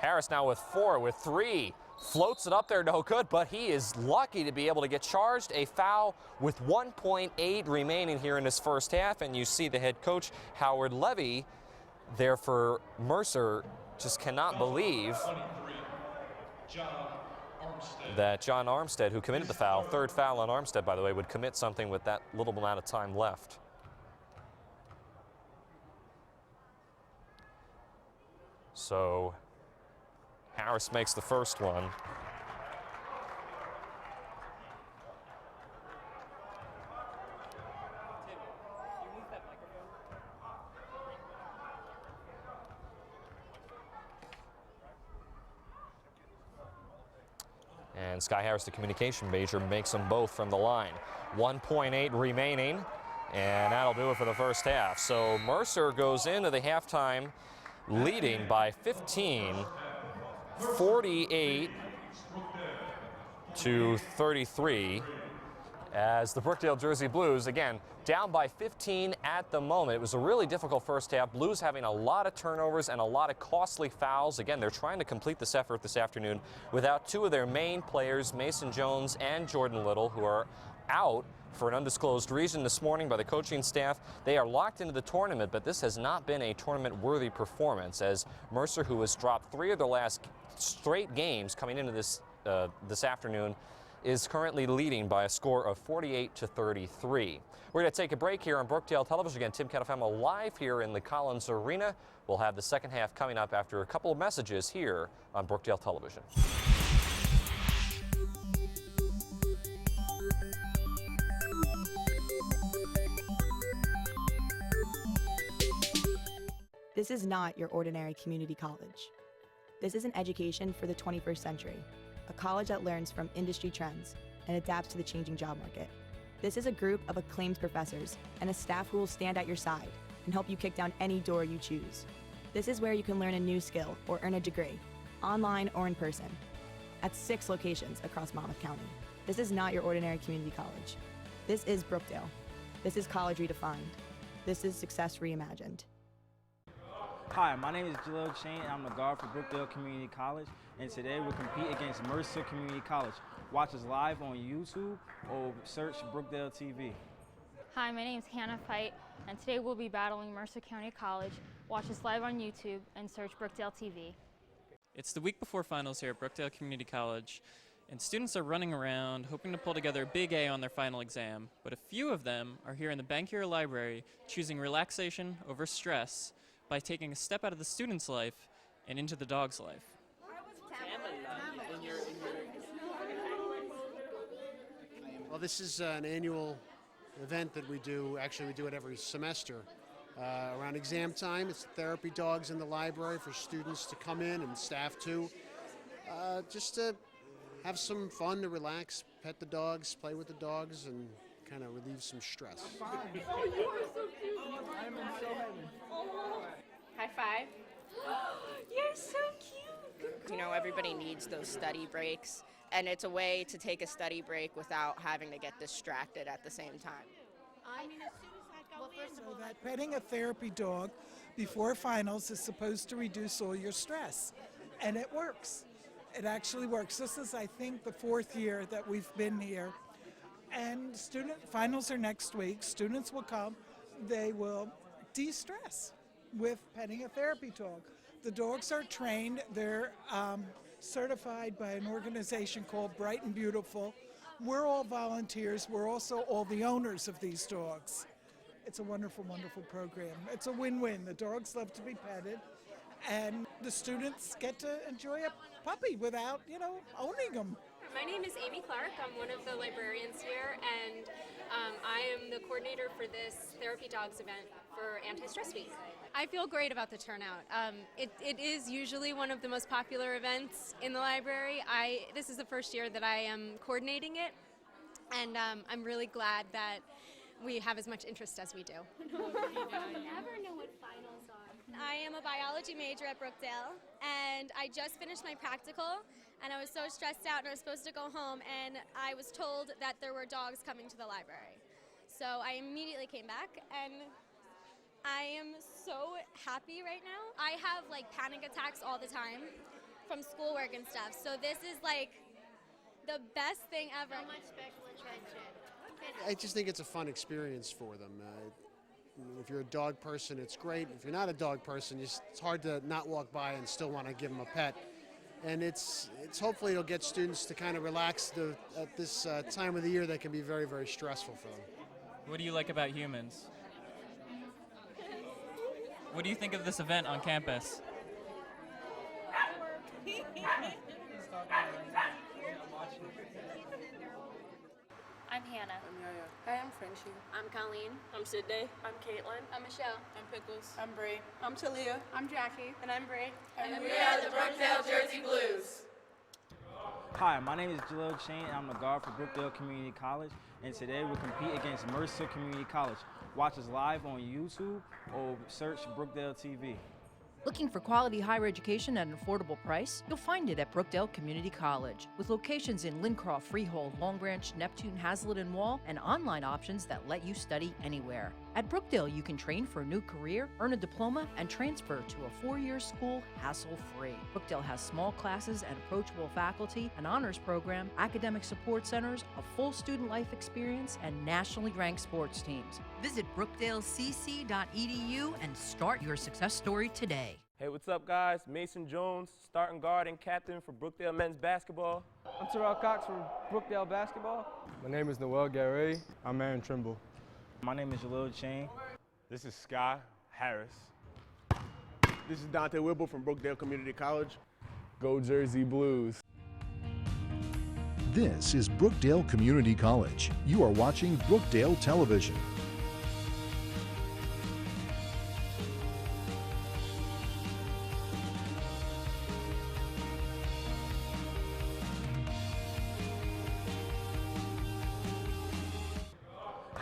Harris now with 4, with 3. Floats it up there, no good, but he is lucky to be able to get charged a foul with 1.8 remaining here in this first half. And you see the head coach, Howard Levy, there for Mercer, just cannot believe that John Armstead, who committed the foul, third foul on Armstead, by the way, would commit something with that little amount of time left. So Harris makes the first one. And Sky Harris, the communication major, makes them both from the line. 1.8 remaining, and that'll do it for the first half. So Mercer goes into the halftime leading by 15, 48 to 33, as the Brookdale Jersey Blues, again, down by 15 at the moment. It was a really difficult first half. Blues having a lot of turnovers and a lot of costly fouls. Again, they're trying to complete this effort this afternoon without two of their main players, Mason Jones and Jordan Little, who are out for an undisclosed reason this morning by the coaching staff. They are locked into the tournament, but this has not been a tournament-worthy performance, as Mercer, who has dropped 3 of their last straight games coming into this afternoon, is currently leading by a score of 48 to 33. We're going to take a break here on Brookdale Television. Again, Tim Catafamo live here in the Collins Arena. We'll have the second half coming up after a couple of messages here on Brookdale Television. This is not your ordinary community college. This is an education for the 21st century, a college that learns from industry trends and adapts to the changing job market. This is a group of acclaimed professors and a staff who will stand at your side and help you kick down any door you choose. This is where you can learn a new skill or earn a degree, online or in person, at 6 locations across Monmouth County. This is not your ordinary community college. This is Brookdale. This is college redefined. This is success reimagined. Hi, my name is Jalil Chain, and I'm the guard for Brookdale Community College, and today we'll compete against Mercer Community College. Watch us live on YouTube or search Brookdale TV. Hi, my name is Hannah Fight, and today we'll be battling Mercer County College. Watch us live on YouTube and search Brookdale TV. It's the week before finals here at Brookdale Community College, and students are running around hoping to pull together a big A on their final exam, but a few of them are here in the Bankier Library choosing relaxation over stress by taking a step out of the student's life and into the dog's life. Well, this is an annual event that we do. Actually, we do it every semester. Around exam time, it's therapy dogs in the library for students to come in and staff too. Just to have some fun, to relax, pet the dogs, play with the dogs, and kind of relieve some stress. Oh, you are so cute. I'm in so heaven. High five. You're so cute. You know, everybody needs those study breaks, and it's a way to take a study break without having to get distracted at the same time. So that petting a therapy dog before finals is supposed to reduce all your stress, and it works. It actually works. This is, I think, the 4th year that we've been here, and finals are next week. Students will come. They will de-stress with petting a therapy dog. The dogs are trained. They're certified by an organization called Bright and Beautiful. We're all volunteers. We're also all the owners of these dogs. It's a wonderful, wonderful program. It's a win-win. The dogs love to be petted, and the students get to enjoy a puppy without, owning them. My name is Amy Clark. I'm one of the librarians here, and I am the coordinator for this Therapy Dogs event for Anti-Stress Week. I feel great about the turnout. It is usually one of the most popular events in the library. This is the first year that I am coordinating it, and I'm really glad that we have as much interest as we do. I never know what finals are. I am a biology major at Brookdale, and I just finished my practical, and I was so stressed out, and I was supposed to go home, and I was told that there were dogs coming to the library. So I immediately came back, and I am so happy right now. I have panic attacks all the time from schoolwork and stuff, so this is the best thing ever. So much special attention. I just think it's a fun experience for them. If you're a dog person, it's great. If you're not a dog person, it's hard to not walk by and still want to give them a pet. And it's hopefully it'll get students to kind of relax at this time of the year that can be very, very stressful for them. What do you like about humans? What do you think of this event on campus? I'm Hannah. I'm Yaya. Hi, I'm Frenchie. I'm Colleen. I'm Sydney. I'm Caitlin. I'm Michelle. I'm Pickles. I'm Bree. I'm Talia. I'm Jackie. And I'm Bree. And we are the Brookdale Jersey Blues. Hi, my name is Jalil Chain, and I'm the guard for Brookdale Community College, and today we'll compete against Mercer Community College. Watch us live on YouTube or search Brookdale TV. Looking for quality higher education at an affordable price? You'll find it at Brookdale Community College, with locations in Lincroft, Freehold, Long Branch, Neptune, Hazlitt, and Wall, and online options that let you study anywhere. At Brookdale, you can train for a new career, earn a diploma, and transfer to a 4-year school hassle-free. Brookdale has small classes and approachable faculty, an honors program, academic support centers, a full student life experience, and nationally ranked sports teams. Visit brookdalecc.edu and start your success story today. Hey, what's up, guys? Mason Jones, starting guard and captain for Brookdale men's basketball. I'm Terrell Cox from Brookdale basketball. My name is Noel Garay. I'm Aaron Trimble. My name is Jalil Chain. This is Sky Harris. This is Dante Whipple from Brookdale Community College. Go Jersey Blues. This is Brookdale Community College. You are watching Brookdale Television.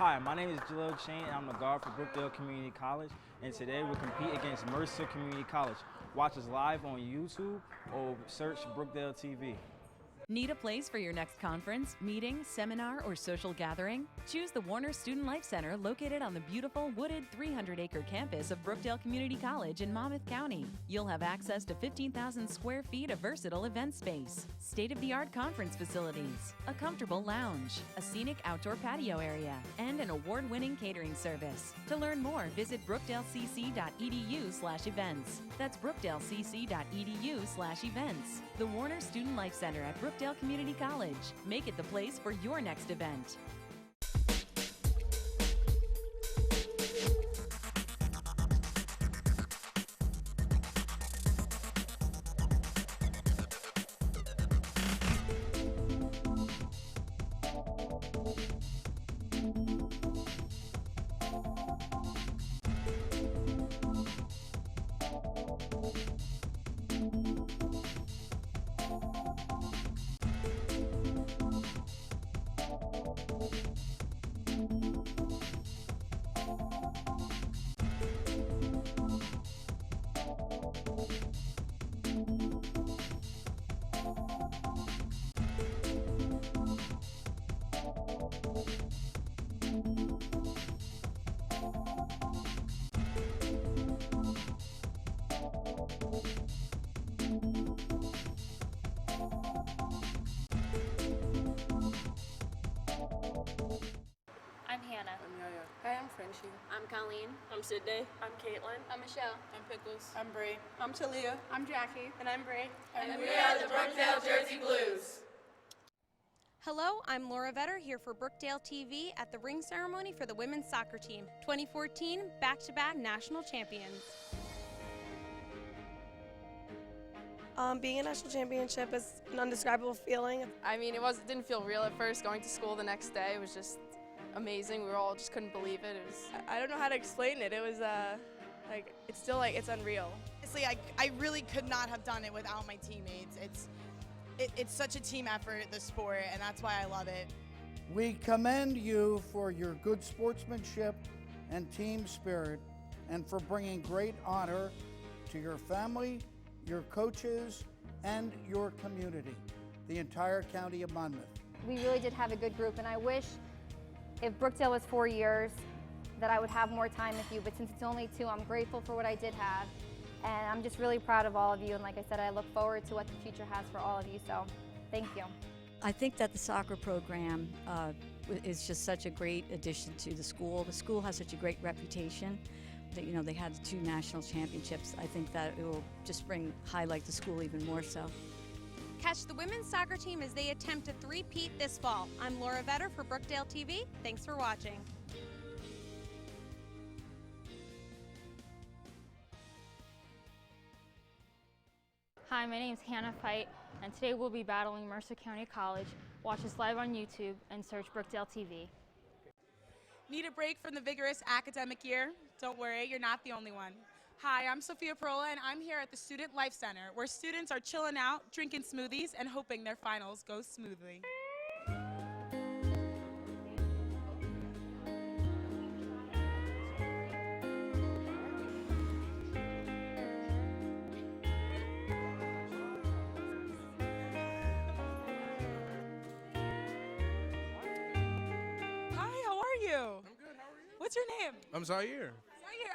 Hi, my name is Jalil Shane, and I'm the guard for Brookdale Community College, and today we'll compete against Mercer Community College. Watch us live on YouTube or search Brookdale TV. Need a place for your next conference, meeting, seminar, or social gathering? Choose the Warner Student Life Center located on the beautiful wooded 300-acre campus of Brookdale Community College in Monmouth County. You'll have access to 15,000 square feet of versatile event space, state-of-the-art conference facilities, a comfortable lounge, a scenic outdoor patio area, and an award-winning catering service. To learn more, visit brookdalecc.edu/events. That's brookdalecc.edu/events. The Warner Student Life Center at Brookdale Community College. Make it the place for your next event. I'm Hannah. I'm Yaya. Hi, I'm Frenchie. I'm Colleen. I'm Sydney. I'm Caitlin. I'm Michelle. I'm Pickles. I'm Brie. I'm Talia. I'm Jackie. And I'm Brie. And we are the Brookdale Jersey Blues. Hello, I'm Laura Vetter here for Brookdale TV at the ring ceremony for the women's soccer team, 2014 back-to-back national champions. Being a national championship is an indescribable feeling. I mean, it didn't feel real at first. Going to school the next day was just amazing. We were all just couldn't believe it. I don't know how to explain it. It was it's unreal. Honestly, I really could not have done it without my teammates. It's such a team effort, the sport, and that's why I love it. We commend you for your good sportsmanship and team spirit, and for bringing great honor to your family, your coaches, and your community, the entire county of Monmouth. We really did have a good group, and I wish if Brookdale was 4 years that I would have more time with you, but since it's only 2, I'm grateful for what I did have, and I'm just really proud of all of you, and like I said, I look forward to what the future has for all of you, so thank you. I think that the soccer program is just such a great addition to the school. The school has such a great reputation. That, you know, they had 2 national championships. I think that it will just highlight the school even more so. Catch the women's soccer team as they attempt a three-peat this fall. I'm Laura Vetter for Brookdale TV. Thanks for watching. Hi, my name is Hannah Fight, and today we'll be battling Mercer County College. Watch us live on YouTube and search Brookdale TV. Need a break from the vigorous academic year? Don't worry, you're not the only one. Hi, I'm Sophia Perola, and I'm here at the Student Life Center, where students are chilling out, drinking smoothies, and hoping their finals go smoothly. What's your name? I'm Zaire.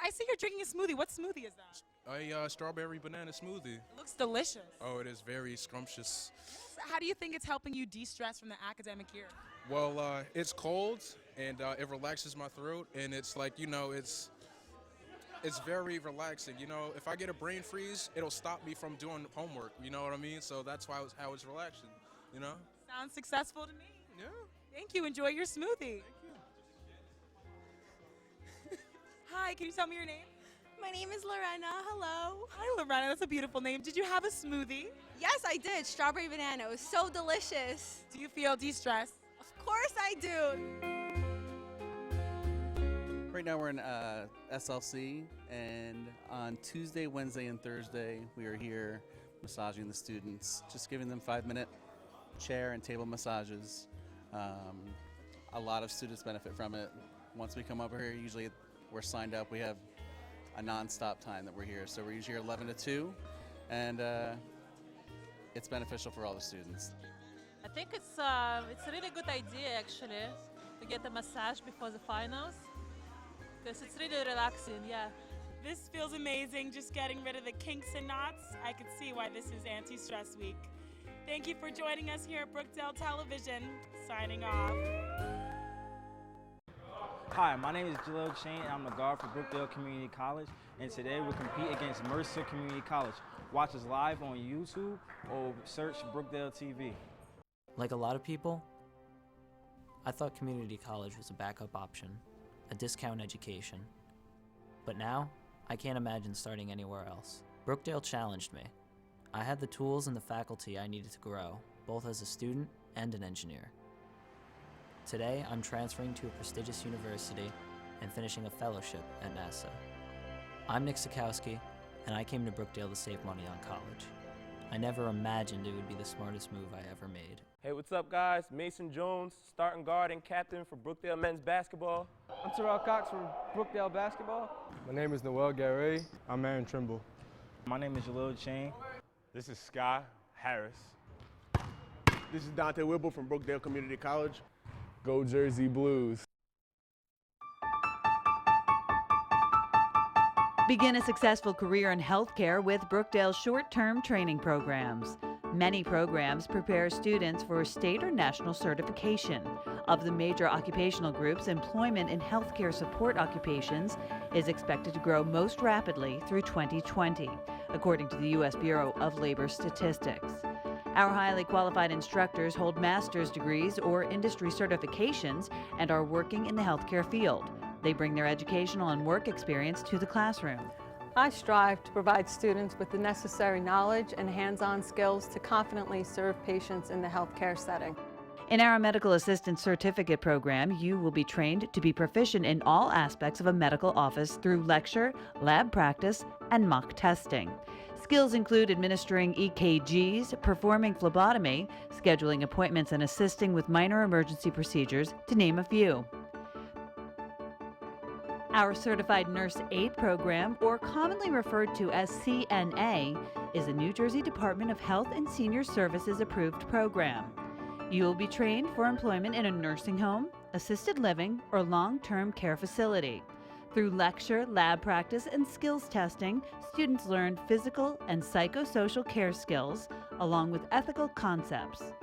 I see you're drinking a smoothie. What smoothie is that? A strawberry banana smoothie. It looks delicious. Oh, it is very scrumptious. How do you think it's helping you de-stress from the academic year? Well, it's cold and it relaxes my throat, and it's like, you know, it's very relaxing. You know, if I get a brain freeze, it'll stop me from doing homework. You know what I mean? So that's why how it's relaxing. You know? Sounds successful to me. Yeah. Thank you. Enjoy your smoothie. Hi, can you tell me your name? My name is Lorena. Hello. Hi, Lorena. That's a beautiful name. Did you have a smoothie? Yes, I did. Strawberry banana. It was so delicious. Do you feel de-stressed? Of course I do. Right now we're in SLC, and on Tuesday, Wednesday, and Thursday, we are here massaging the students, just giving them 5-minute chair and table massages. A lot of students benefit from it. Once we come over here, usually we're signed up. We have a non-stop time that we're here. So we're usually here 11 to 2, and it's beneficial for all the students. I think it's a really good idea actually to get a massage before the finals because it's really relaxing. Yeah. This feels amazing, just getting rid of the kinks and knots. I could see why this is Anti-Stress Week. Thank you for joining us here at Brookdale Television. Signing off. Hi, my name is Jalil Shane, and I'm the guard for Brookdale Community College, and today we'll compete against Mercer Community College. Watch us live on YouTube or search Brookdale TV. Like a lot of people, I thought community college was a backup option, a discount education. But now, I can't imagine starting anywhere else. Brookdale challenged me. I had the tools and the faculty I needed to grow, both as a student and an engineer. Today, I'm transferring to a prestigious university and finishing a fellowship at NASA. I'm Nick Sikowski, and I came to Brookdale to save money on college. I never imagined it would be the smartest move I ever made. Hey, what's up, guys? Mason Jones, starting guard and captain for Brookdale men's basketball. I'm Terrell Cox from Brookdale basketball. My name is Noel Garay. I'm Aaron Trimble. My name is Jalil Shane. This is Sky Harris. This is Dante Whipple from Brookdale Community College. Go Jersey Blues. Begin a successful career in healthcare with Brookdale's short-term training programs. Many programs prepare students for state or national certification. Of the major occupational groups, employment in healthcare support occupations is expected to grow most rapidly through 2020, according to the U.S. Bureau of Labor Statistics. Our highly qualified instructors hold master's degrees or industry certifications and are working in the healthcare field. They bring their educational and work experience to the classroom. I strive to provide students with the necessary knowledge and hands-on skills to confidently serve patients in the healthcare setting. In our Medical Assistant Certificate program, you will be trained to be proficient in all aspects of a medical office through lecture, lab practice, and mock testing. Skills include administering EKGs, performing phlebotomy, scheduling appointments, and assisting with minor emergency procedures, to name a few. Our Certified Nurse Aide program, or commonly referred to as CNA, is a New Jersey Department of Health and Senior Services approved program. You will be trained for employment in a nursing home, assisted living, or long-term care facility. Through lecture, lab practice, and skills testing, students learn physical and psychosocial care skills, along with ethical concepts.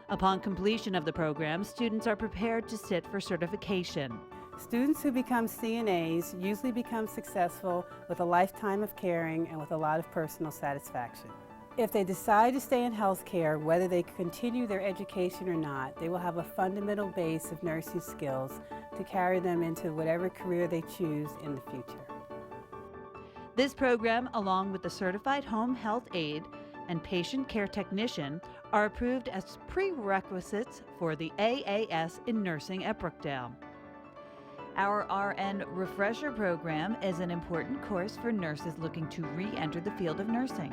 Upon completion of the program, students are prepared to sit for certification. Students who become CNAs usually become successful with a lifetime of caring and with a lot of personal satisfaction. If they decide to stay in healthcare, whether they continue their education or not, they will have a fundamental base of nursing skills to carry them into whatever career they choose in the future. This program, along with the Certified Home Health Aide and Patient Care Technician, are approved as prerequisites for the AAS in nursing at Brookdale. Our RN Refresher program is an important course for nurses looking to re-enter the field of nursing.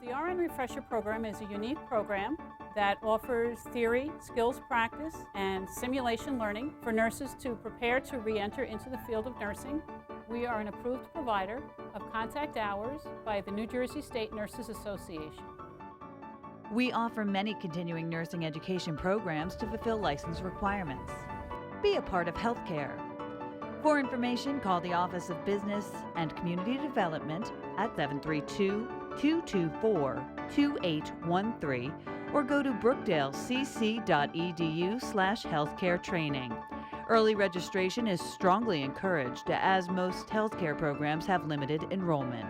The RN Refresher program is a unique program that offers theory, skills practice, and simulation learning for nurses to prepare to re-enter into the field of nursing. We are an approved provider of contact hours by the New Jersey State Nurses Association. We offer many continuing nursing education programs to fulfill license requirements. Be a part of healthcare. For information, call the Office of Business and Community Development at 732-224-2813 or go to brookdalecc.edu/healthcare training. Early registration is strongly encouraged as most healthcare programs have limited enrollment.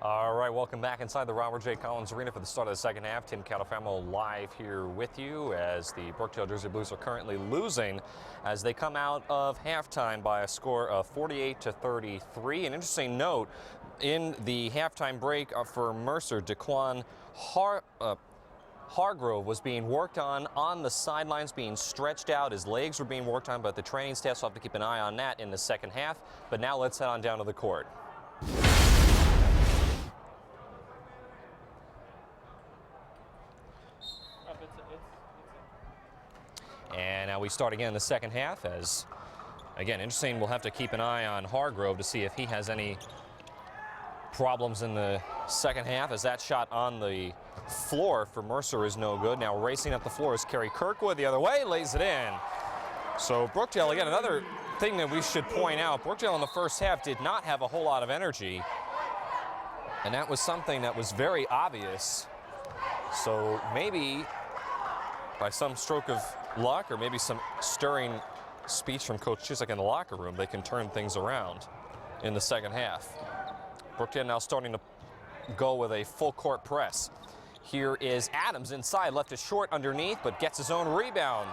All right, welcome back inside the Robert J. Collins Arena for the start of the second half. Tim Catalfamo live here with you as the Brookdale Jersey Blues are currently losing as they come out of halftime by a score of 48-33. An interesting note, in the halftime break for Mercer, Daquan Hargrove was being worked on the sidelines, being stretched out. His legs were being worked on, but the training staff will have to keep an eye on that in the second half. But now let's head on down to the court. And now we start again in the second half as, again, interesting. We'll have to keep an eye on Hargrove to see if he has any problems in the second half, as that shot on the floor for Mercer is no good. Now racing up the floor is Kerry Kirkwood the other way, lays it in. So Brookdale, again, another thing that we should point out, Brookdale in the first half did not have a whole lot of energy, and that was something that was very obvious. So maybe by some stroke of luck or maybe some stirring speech from Coach Chisek in the locker room, they can turn things around in the second half. Brookdale now starting to go with a full court press. Here is Adams inside, left it short underneath, but gets his own rebound.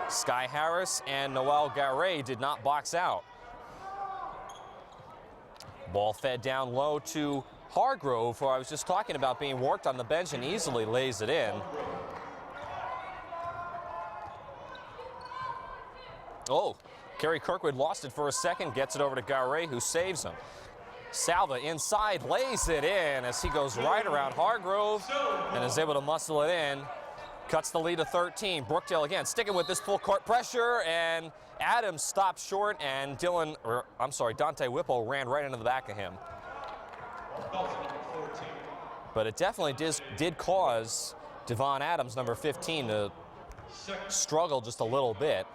Sky Harris and Noel Garay did not box out. Ball fed down low to Hargrove, who I was just talking about being worked on the bench, and easily lays it in. Oh, Kerry Kirkwood lost it for a second, gets it over to Garay, who saves him. Salva inside, lays it in as he goes right around Hargrove and is able to muscle it in. Cuts the lead to 13. Brookdale again sticking with this full court pressure, and Adams stopped short, and Dante Whipple ran right into the back of him. But it definitely did cause Devon Adams, number 15, to struggle just a little bit.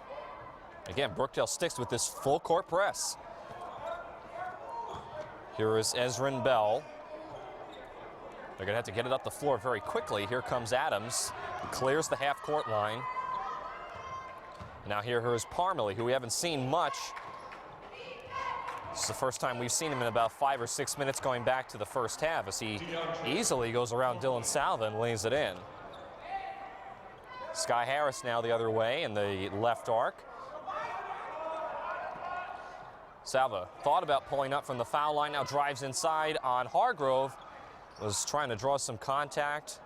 Again, Brookdale sticks with this full court press. Here is Ezrin Bell. They're going to have to get it up the floor very quickly. Here comes Adams. He clears the half-court line. Now here is Parmalee, who we haven't seen much. This is the first time we've seen him in about 5 or 6 minutes going back to the first half, as he easily goes around Dylan Salva and lays it in. Sky Harris now the other way in the left arc. Salva thought about pulling up from the foul line, now drives inside on Hargrove. Was trying to draw some contact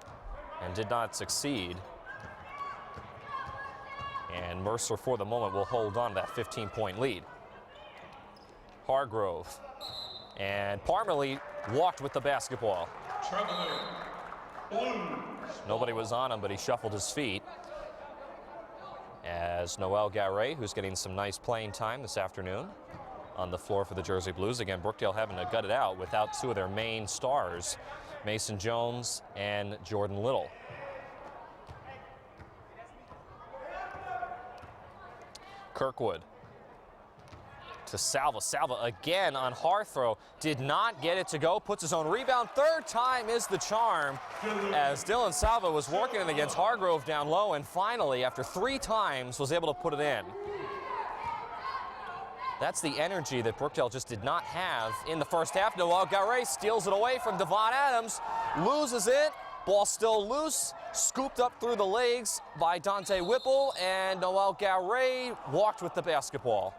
and did not succeed. And Mercer, for the moment, will hold on to that 15-point lead. Hargrove. And Parmalee walked with the basketball. Nobody was on him, but he shuffled his feet. As Noel Garay, who's getting some nice playing time this afternoon, on the floor for the Jersey Blues. Again, Brookdale having to gut it out without two of their main stars, Mason Jones and Jordan Little. Kirkwood to Salva. Salva again on Harthrow. Did not get it to go. Puts his own rebound. Third time is the charm, as Dylan Salva was working it against Hargrove down low, and finally, after 3 times, was able to put it in. That's the energy that Brookdale just did not have in the first half. Noel Garay steals it away from Devon Adams, loses it. Ball still loose, scooped up through the legs by Dante Whipple, and Noel Garay walked with the basketball.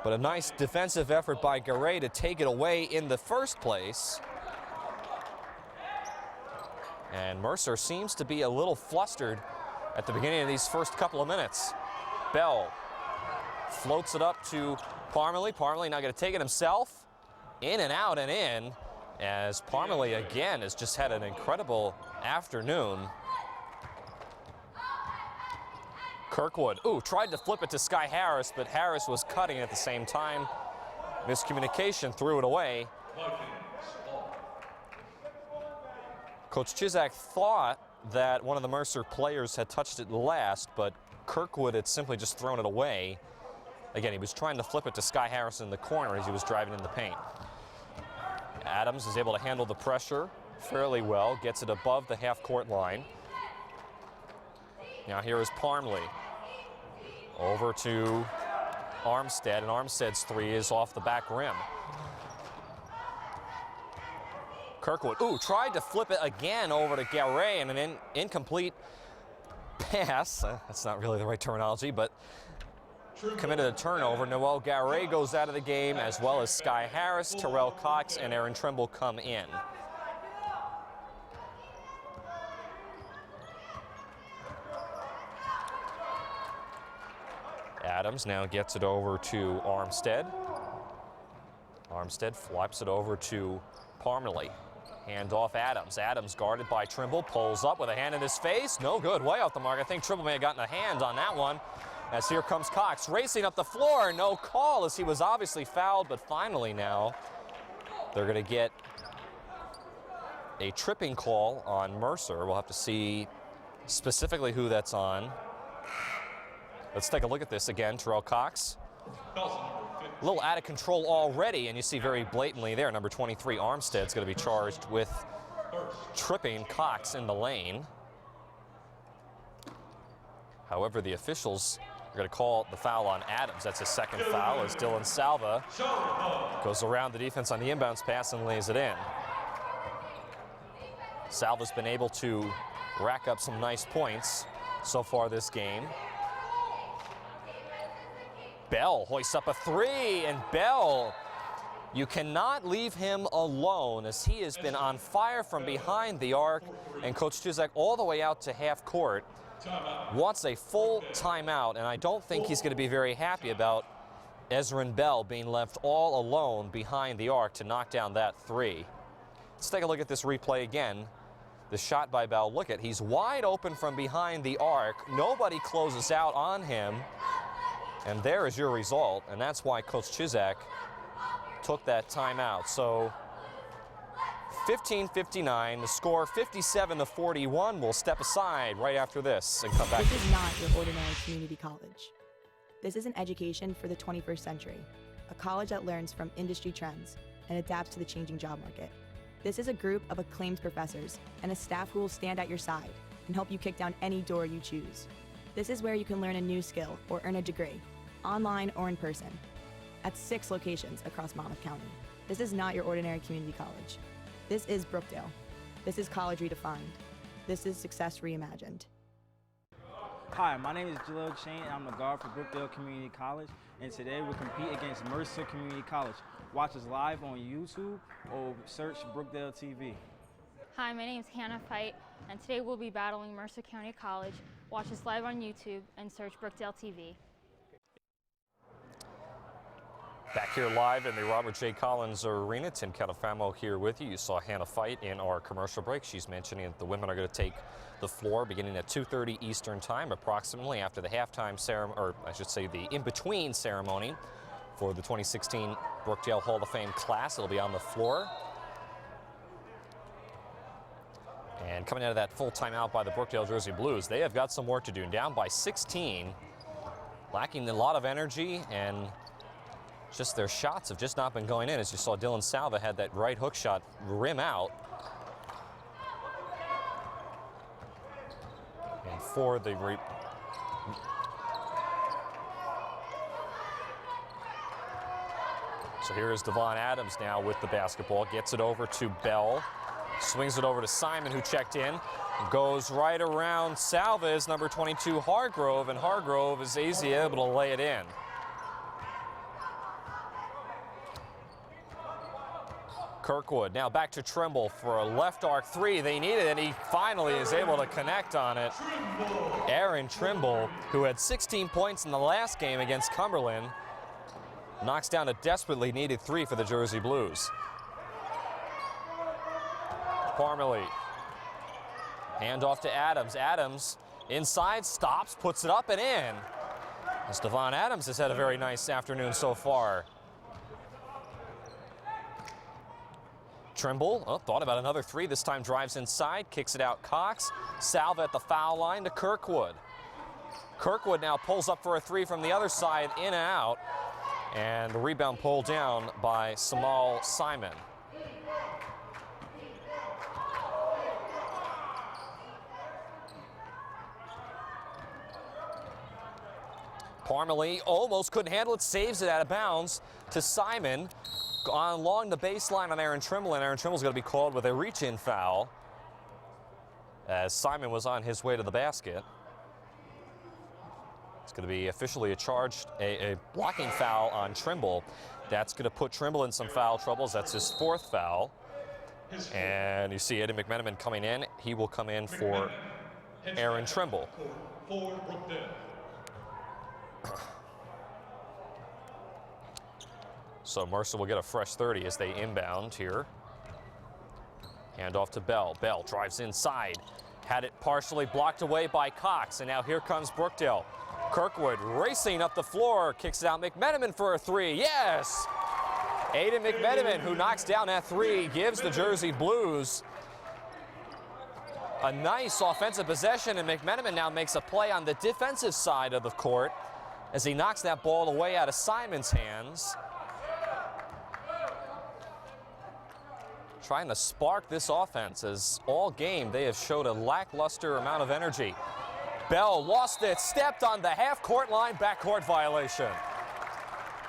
But a nice defensive effort by Garay to take it away in the first place. And Mercer seems to be a little flustered at the beginning of these first couple of minutes. Bell floats it up to Parmalee. Parmalee now going to take it himself. In and out and in, as Parmalee again has just had an incredible afternoon. Kirkwood, tried to flip it to Sky Harris, but Harris was cutting at the same time. Miscommunication, threw it away. Coach Chisek thought that one of the Mercer players had touched it last, but Kirkwood had simply just thrown it away. Again, he was trying to flip it to Sky Harris in the corner as he was driving in the paint. Adams is able to handle the pressure fairly well, gets it above the half-court line. Now here is Parmalee. Over to Armstead, and Armstead's 3 is off the back rim. Kirkwood, tried to flip it again over to Garay, and an incomplete pass. That's not really the right terminology, but committed a turnover. Noel Garay goes out of the game, as well as Sky Harris, Terrell Cox, and Aaron Trimble come in. Adams now gets it over to Armstead. Armstead flips it over to Parmalee. Hand off Adams. Adams guarded by Trimble, pulls up with a hand in his face. No good, way off the mark. I think Trimble may have gotten a hand on that one. As here comes Cox racing up the floor. No call as he was obviously fouled, but finally now they're going to get a tripping call on Mercer. We'll have to see specifically who that's on. Let's take a look at this again. Terrell Cox. A little out of control already, and you see very blatantly there, number 23, Armstead's going to be charged with tripping Cox in the lane. However, the officials are going to call the foul on Adams. That's his second foul as Dylan Salva goes around the defense on the inbounds pass and lays it in. Salva's been able to rack up some nice points so far this game. Bell hoists up a three, and Bell, you cannot leave him alone as he has been on fire from behind the arc, and Coach Chuzak all the way out to half court wants a full timeout, and I don't think he's going to be very happy about Ezrin Bell being left all alone behind the arc to knock down that three. Let's take a look at this replay again. The shot by Bell, look at, he's wide open from behind the arc. Nobody closes out on him. And there is your result, and that's why Coach Chuzak took that timeout. So 15-59, the score 57-41. We'll step aside right after this and come back. This is not your ordinary community college. This is an education for the 21st century, a college that learns from industry trends and adapts to the changing job market. This is a group of acclaimed professors and a staff who will stand at your side and help you kick down any door you choose. This is where you can learn a new skill or earn a degree, online or in person, at 6 locations across Monmouth County. This is not your ordinary community college. This is Brookdale. This is college redefined. This is success reimagined. Hi, my name is Jalil Shane, and I'm the guard for Brookdale Community College, and today we'll compete against Mercer Community College. Watch us live on YouTube or search Brookdale TV. Hi, my name is Hannah Fight, and today we'll be battling Mercer County College. Watch us live on YouTube and search Brookdale TV. Back here live in the Robert J. Collins Arena, Tim Catalfamo here with you. You saw Hannah Fight in our commercial break. She's mentioning that the women are going to take the floor beginning at 2:30 Eastern Time, approximately after the halftime ceremony, or I should say the in-between ceremony for the 2016 Brookdale Hall of Fame class. It'll be on the floor. And coming out of that full timeout by the Brookdale Jersey Blues, they have got some work to do. Down by 16, lacking a lot of energy, and just their shots have just not been going in. As you saw, Dylan Salva had that right hook shot rim out. And for the so here is Devon Adams now with the basketball, gets it over to Bell. Swings it over to Simon, who checked in. Goes right around Salva's number 22, Hargrove, and Hargrove is easily able to lay it in. Kirkwood now back to Trimble for a left arc three. They need it, and he finally is able to connect on it. Aaron Trimble, who had 16 points in the last game against Cumberland, knocks down a desperately needed three for the Jersey Blues. Parmalee. Hand off to Adams. Adams inside, stops, puts it up and in. As Devon Adams has had a very nice afternoon so far. Trimble, thought about another three. This time drives inside, kicks it out Cox. Salva at the foul line to Kirkwood. Kirkwood now pulls up for a three from the other side, in and out. And the rebound pulled down by Samal Simon. Parmalee almost couldn't handle it, saves it out of bounds to Simon. Along the baseline on Aaron Trimble, and Aaron Trimble's going to be called with a reach-in foul as Simon was on his way to the basket. It's going to be officially a blocking foul on Trimble. That's going to put Trimble in some foul troubles. That's his 4th foul. And you see Eddie McMenamin coming in. He will come in for Aaron Trimble. So Mercer will get a fresh 30 as they inbound here. Hand off to Bell. Bell drives inside. Had it partially blocked away by Cox, and now here comes Brookdale. Kirkwood racing up the floor, kicks it out. McMenamin for a 3. Yes! Aiden McMenamin, who knocks down that 3, gives the Jersey Blues a nice offensive possession, and McMenamin now makes a play on the defensive side of the court as he knocks that ball away out of Simon's hands. Trying to spark this offense, as all game they have showed a lackluster amount of energy. Bell lost it, stepped on the half-court line, backcourt violation.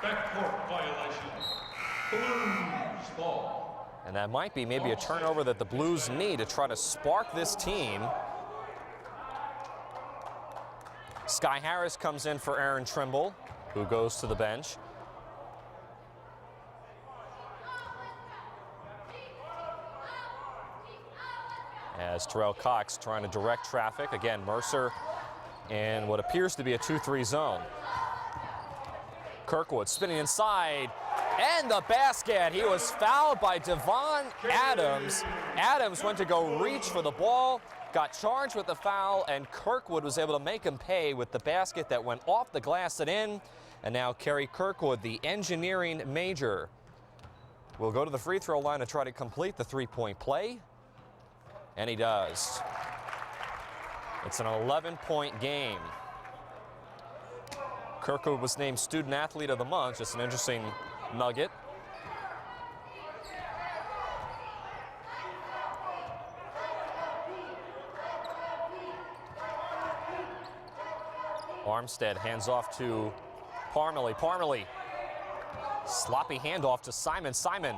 Backcourt violation. Blues ball. And that might be maybe a turnover that the Blues need to try to spark this team. Sky Harris comes in for Aaron Trimble, who goes to the bench. As Terrell Cox trying to direct traffic. Again, Mercer in what appears to be a 2-3 zone. Kirkwood spinning inside, and the basket. He was fouled by Devon Adams. Adams went to go reach for the ball, got charged with the foul, and Kirkwood was able to make him pay with the basket that went off the glass and in. And now Kerry Kirkwood, the engineering major, will go to the free throw line to try to complete the three-point play. And he does. It's an 11-point game. Kirkwood was named Student Athlete of the Month, just an interesting nugget. Armstead hands off to Parmalee. Parmalee, sloppy handoff to Simon. Simon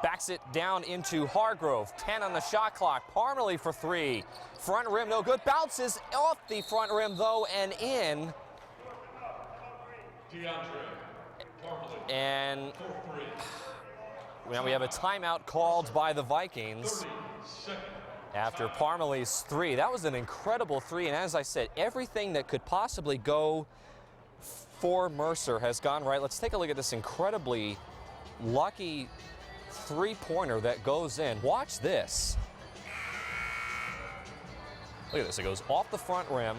backs it down into Hargrove. 10 on the shot clock. Parmalee for 3. Front rim, no good. Bounces off the front rim, though, and in. And now we have a timeout called by the Vikings after Parmalee's 3. That was an incredible 3, and as I said, everything that could possibly go for Mercer has gone right. Let's take a look at this incredibly lucky three-pointer that goes in. Watch this. Look at this. It goes off the front rim,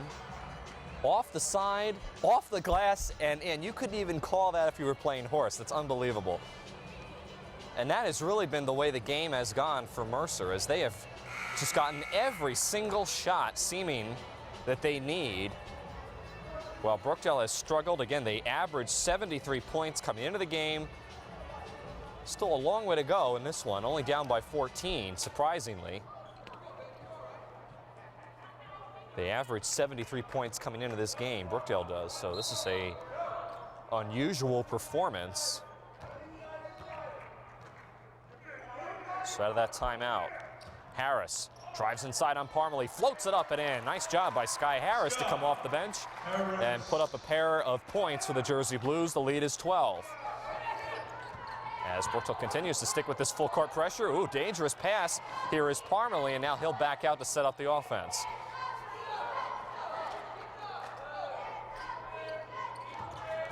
off the side, off the glass, and in. You couldn't even call that if you were playing horse. That's unbelievable. And that has really been the way the game has gone for Mercer, as they have just gotten every single shot seeming that they need. While Brookdale has struggled. Again, they averaged 73 points coming into the game. Still a long way to go in this one, only down by 14, surprisingly. They averaged 73 points coming into this game, Brookdale does, so this is a unusual performance. So out of that timeout, Harris drives inside on Parmalee, floats it up and in. Nice job by Sky Harris to come off the bench and put up a pair of points for the Jersey Blues. The lead is 12. As Brookdale continues to stick with this full court pressure. Ooh, dangerous pass. Here is Parmalee, and now he'll back out to set up the offense.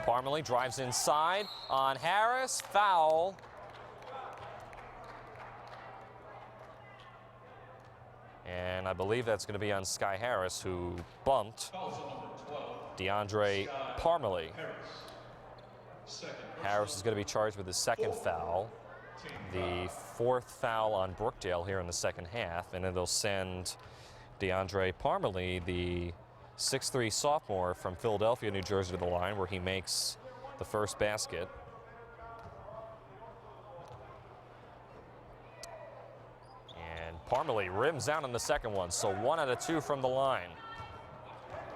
Parmalee drives inside on Harris. Foul. And I believe that's going to be on Sky Harris, who bumped DeAndre Parmalee. Harris is going to be charged with his second foul, the fourth foul on Brookdale here in the second half, and it'll send DeAndre Parmalee, the 6'3" sophomore from Philadelphia, New Jersey, to the line where he makes the first basket. And Parmalee rims out on the second one, so 1 out of 2 from the line.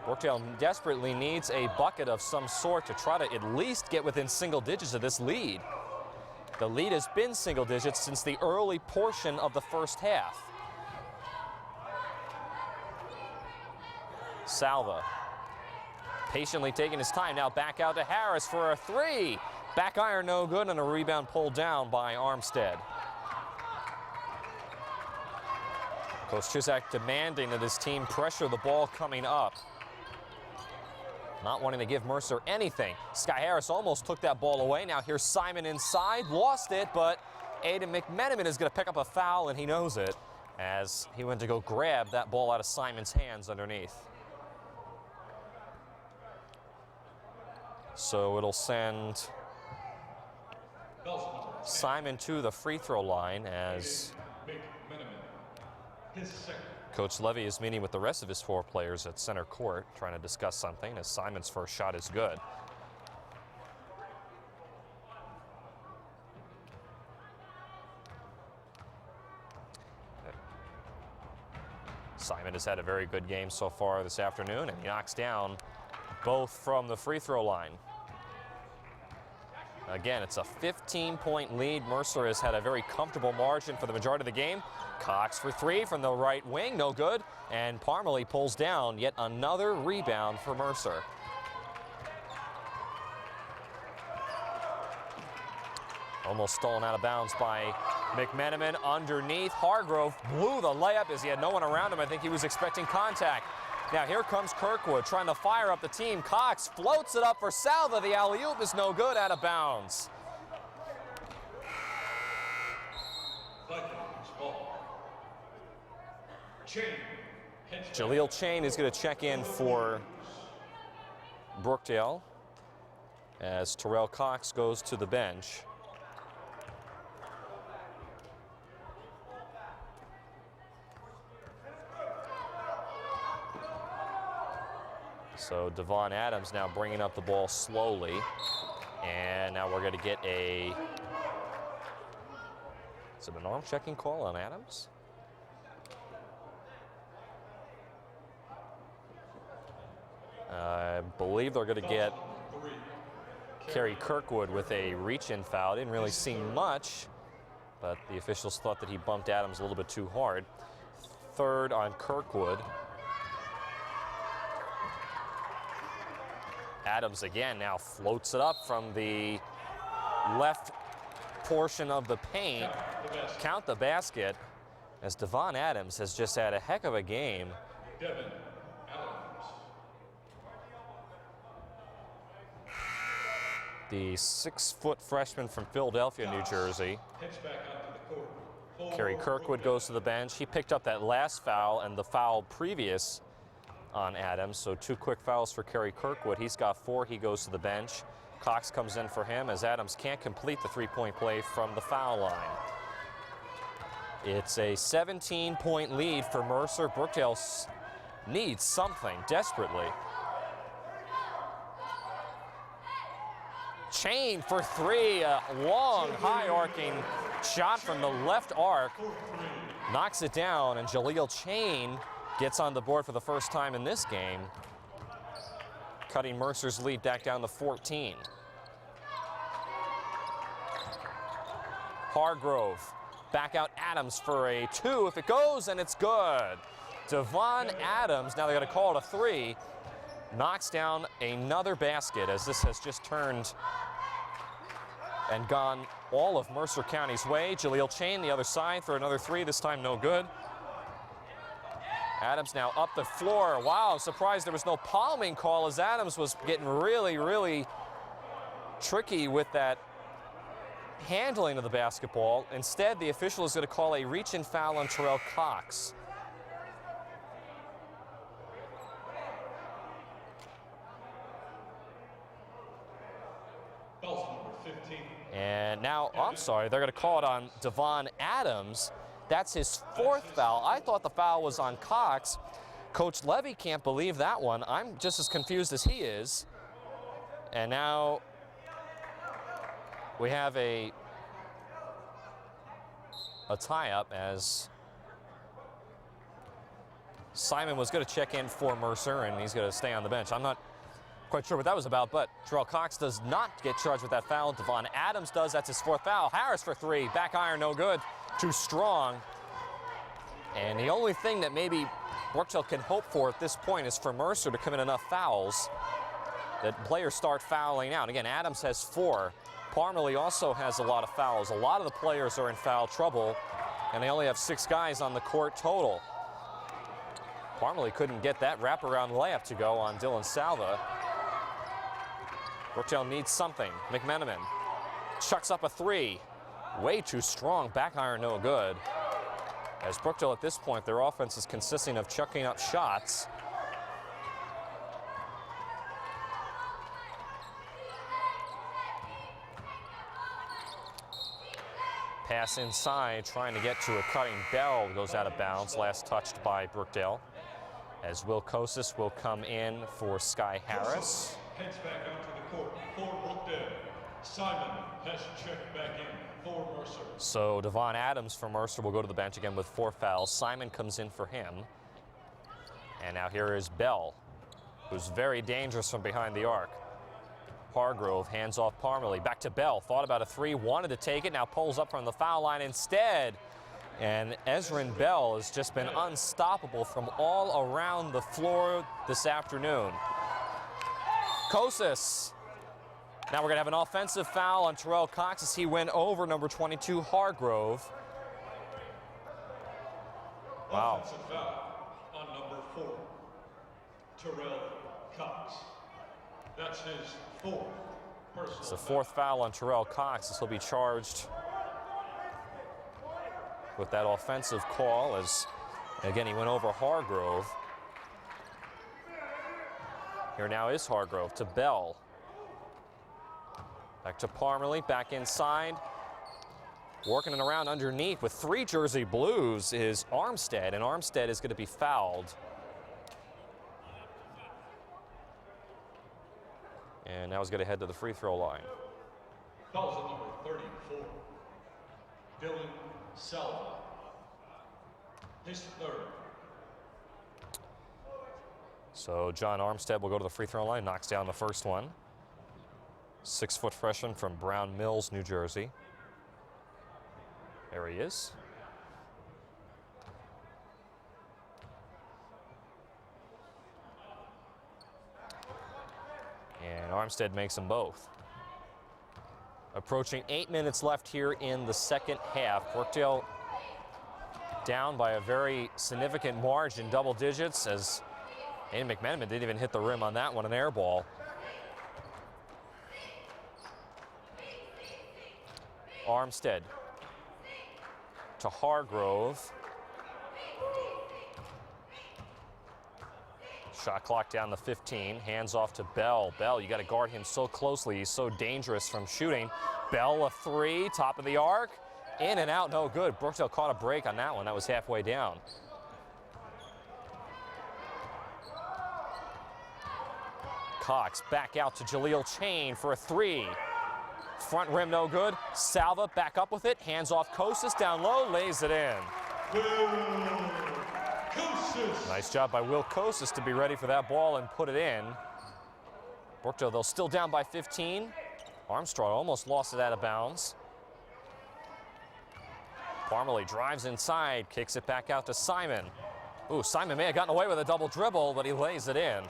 Brookdale desperately needs a bucket of some sort to try to at least get within single digits of this lead. The lead has been single digits since the early portion of the first half. Salva patiently taking his time, now back out to Harris for a 3. Back iron no good, and a rebound pulled down by Armstead. Coach Chisak demanding that his team pressure the ball coming up. not wanting to give Mercer anything. Sky Harris almost took that ball away. Now here's Simon inside, lost it, but Aiden McMenamin is going to pick up a foul, and he knows it as he went to go grab that ball out of Simon's hands underneath. So it'll send Simon to the free throw line as Coach Levy is meeting with the rest of his 4 players at center court, trying to discuss something as Simon's first shot is good. Simon has had a very good game so far this afternoon, and he knocks down both from the free throw line. Again, it's a 15-point lead. Mercer has had a very comfortable margin for the majority of the game. Cox for 3 from the right wing, no good. And Parmalee pulls down yet another rebound for Mercer. Almost stolen out of bounds by McMenamin underneath. Hargrove blew the layup as he had no one around him. I think he was expecting contact. Now here comes Kirkwood trying to fire up the team. Cox floats it up for Salva. The alley-oop is no good, out of bounds. Jaleel Chain is going to check in for Brookdale as Terrell Cox goes to the bench. So Devon Adams now bringing up the ball slowly. And now we're going to get a, is it an arm checking call on Adams? I believe they're going to get Kerry Kirkwood with a reach-in foul. Didn't really see much, but the officials thought that he bumped Adams a little bit too hard. Third on Kirkwood. Adams again now floats it up from the left portion of the paint. Count the basket, as Devon Adams has just had a heck of a game. The 6-foot freshman from Philadelphia, New Jersey. Kerry Kirkwood goes to the bench. He picked up that last foul and the foul previous on Adams, so 2 quick fouls for Kerry Kirkwood. He's got 4, he goes to the bench. Cox comes in for him as Adams can't complete the 3-point play from the foul line. It's a 17-point lead for Mercer. Brookdale needs something desperately. Chain for 3, a long, high-arcing shot from the left arc. Knocks it down, and Jaleel Chain gets on the board for the first time in this game, cutting Mercer's lead back down to 14. Hargrove back out Adams for a 2. If it goes, and it's good. Devon Adams, now they're going to call it a 3, knocks down another basket as this has just turned and gone all of Mercer County's way. Jaleel Chain the other side for another 3, this time no good. Adams now up the floor. Wow, I'm surprised there was no palming call as Adams was getting really, really tricky with that handling of the basketball. Instead, the official is going to call a reach-in foul on Terrell Cox. And now, oh, I'm sorry, they're going to call it on Devon Adams. That's his 4th foul. I thought the foul was on Cox. Coach Levy can't believe that one. I'm just as confused as he is. And now we have a tie-up as Simon was going to check in for Mercer, and he's going to stay on the bench. I'm not quite sure what that was about, but Terrell Cox does not get charged with that foul. Devon Adams does. That's his 4th foul. Harris for 3. Back iron, no good. Too strong. And the only thing that maybe Brookdale can hope for at this point is for Mercer to commit enough fouls that players start fouling out. Again, Adams has 4. Parmalee also has a lot of fouls. A lot of the players are in foul trouble, and they only have 6 guys on the court total. Parmalee couldn't get that wraparound layup to go on Dylan Salva. Brookdale needs something. McMenamin chucks up a three. Way too strong. Back iron no good. As Brookdale at this point, their offense is consisting of chucking up shots. Pass inside, trying to get to a cutting Bell, goes out of bounds, last touched by Brookdale. As Will Kosis will come in for Sky Harris. Heads back onto the court for Brookdale. Simon has checked back in for Mercer. So Devon Adams from Mercer will go to the bench again with 4 fouls. Simon comes in for him. And now here is Bell, who's very dangerous from behind the arc. Hargrove hands off Parmalee. Back to Bell. Thought about a three, wanted to take it, now pulls up from the foul line instead. And Ezrin Bell has just been unstoppable from all around the floor this afternoon. Kosis. Now we're going to have an offensive foul on Terrell Cox as he went over number 22, Hargrove. Wow. Offensive foul on number 4, Terrell Cox. That's his 4th personal. It's the 4th foul on Terrell Cox as he'll be charged with that offensive call as, again, he went over Hargrove. Here now is Hargrove to Bell. Back to Parmalee, back inside. Working it around underneath with 3 Jersey Blues is Armstead, and Armstead is going to be fouled. And now he's going to head to the free throw line. Fouls on number 34, Dylan Salva. His 3rd. So John Armstead will go to the free throw line, knocks down the first one. 6-foot freshman from Brown Mills, New Jersey. There he is. And Armstead makes them both. Approaching 8 minutes left here in the second half. Brookdale down by a very significant margin, double digits, as Aiden McMenamin didn't even hit the rim on that one, an air ball. Armstead to Hargrove. Shot clock down to 15. Hands off to Bell. Bell, you got to guard him so closely. He's so dangerous from shooting. Bell a three, top of the arc. In and out, no good. Brookdale caught a break on that one. That was halfway down. Cox back out to Jaleel Chain for a three. Front rim no good. Salva back up with it. Hands off Kosis down low, lays it in. Nice job by Will Kosis to be ready for that ball and put it in. Brookdale, though, still down by 15. Armstrong almost lost it out of bounds. Parmalee drives inside, kicks it back out to Simon. Ooh, Simon may have gotten away with a double dribble, but he lays it in.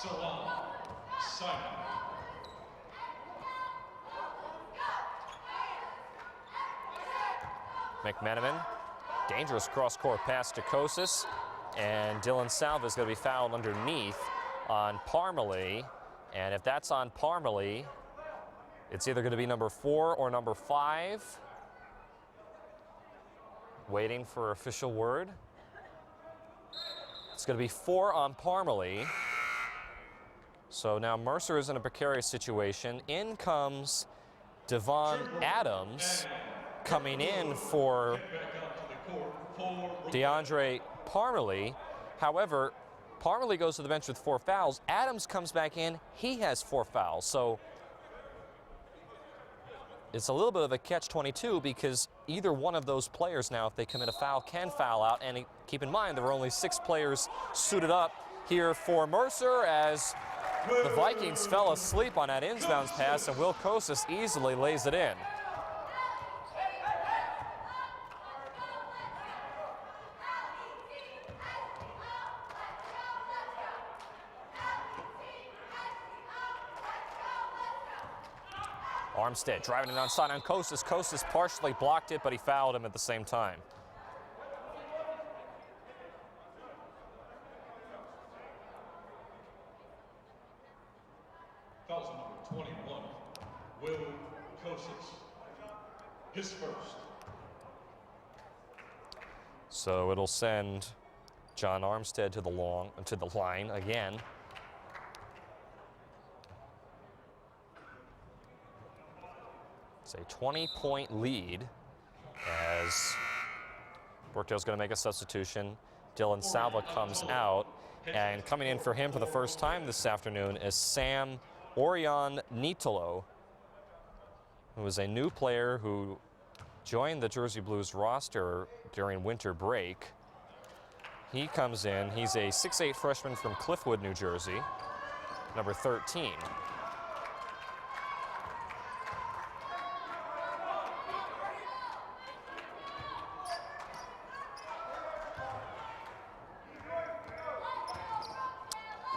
Simon. McMenamin, dangerous cross-court pass to Kosis, and Dylan Salva is going to be fouled underneath on Parmalee. And if that's on Parmalee, it's either going to be number 4 or number 5. Waiting for official word. It's going to be 4 on Parmalee. So now Mercer is in a precarious situation. In comes Devon Adams, coming in for DeAndre Parmalee. However, Parmalee goes to the bench with 4 fouls. Adams comes back in. He has 4 fouls. So it's a little bit of a catch-22 because either one of those players now, if they commit a foul, can foul out. And keep in mind, there were only 6 players suited up here for Mercer as the Vikings fell asleep on that inbounds pass, and Will Kosis easily lays it in. Armstead driving it onside on Kosis. Kosis partially blocked it, but he fouled him at the same time. 21, Will Kosis. His first. So it'll send John Armstead to the line again. It's a 20-point lead as Brookdale's going to make a substitution. Dylan Salva comes out, and coming in for him for the first time this afternoon is Sam Orion Nitolo, who is a new player who joined the Jersey Blues roster during winter break. He comes in, he's a 6'8" freshman from Cliffwood, New Jersey, number 13.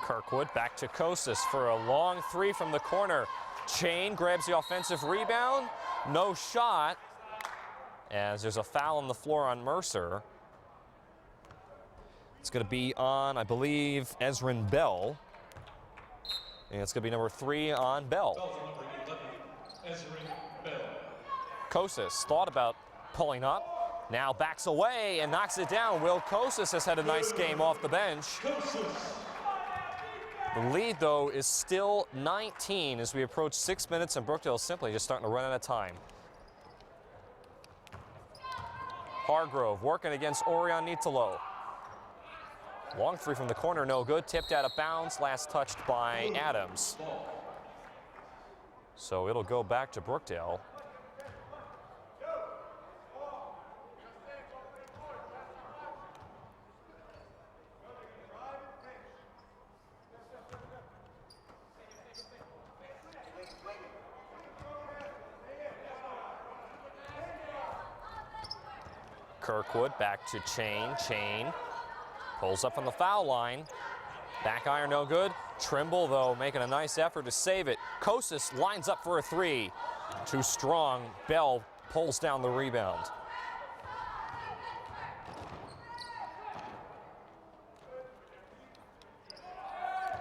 Kirkwood back to Kosis for a long three from the corner. Chain grabs the offensive rebound, no shot, as there's a foul on the floor on Mercer. It's going to be on, I believe, Ezrin Bell. And it's going to be number 3 on Bell. Kosis thought about pulling up, now backs away and knocks it down. Will Kosis has had a nice game off the bench. The lead, though, is still 19 as we approach 6 minutes, and Brookdale simply just starting to run out of time. Hargrove working against Orion Nitolo. Long three from the corner, no good. Tipped out of bounds, last touched by Adams. So it'll go back to Brookdale. Kirkwood back to Chain. Chain pulls up on the foul line. Back iron no good. Trimble, though, making a nice effort to save it. Kosis lines up for a three. Too strong. Bell pulls down the rebound.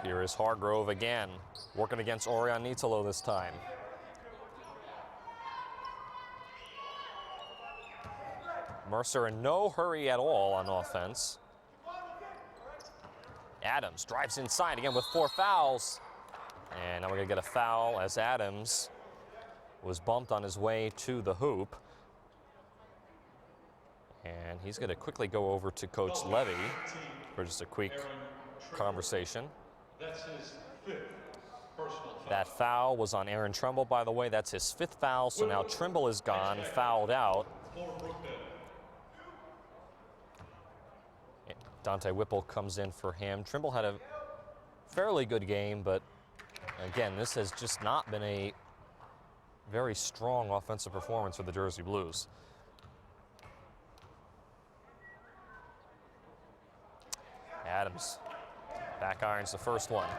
Here is Hargrove again, working against Orion Nitolo this time. Mercer in no hurry at all on offense. Adams drives inside again with 4 fouls. And now we're going to get a foul as Adams was bumped on his way to the hoop. And he's going to quickly go over to Coach Levy for just a quick conversation. That's his 5th personal foul. That foul was on Aaron Trimble, by the way. That's his 5th foul, so now Trimble is gone, fouled out. Dante Whipple comes in for him. Trimble had a fairly good game, but again, this has just not been a very strong offensive performance for the Jersey Blues. Adams back irons the first one.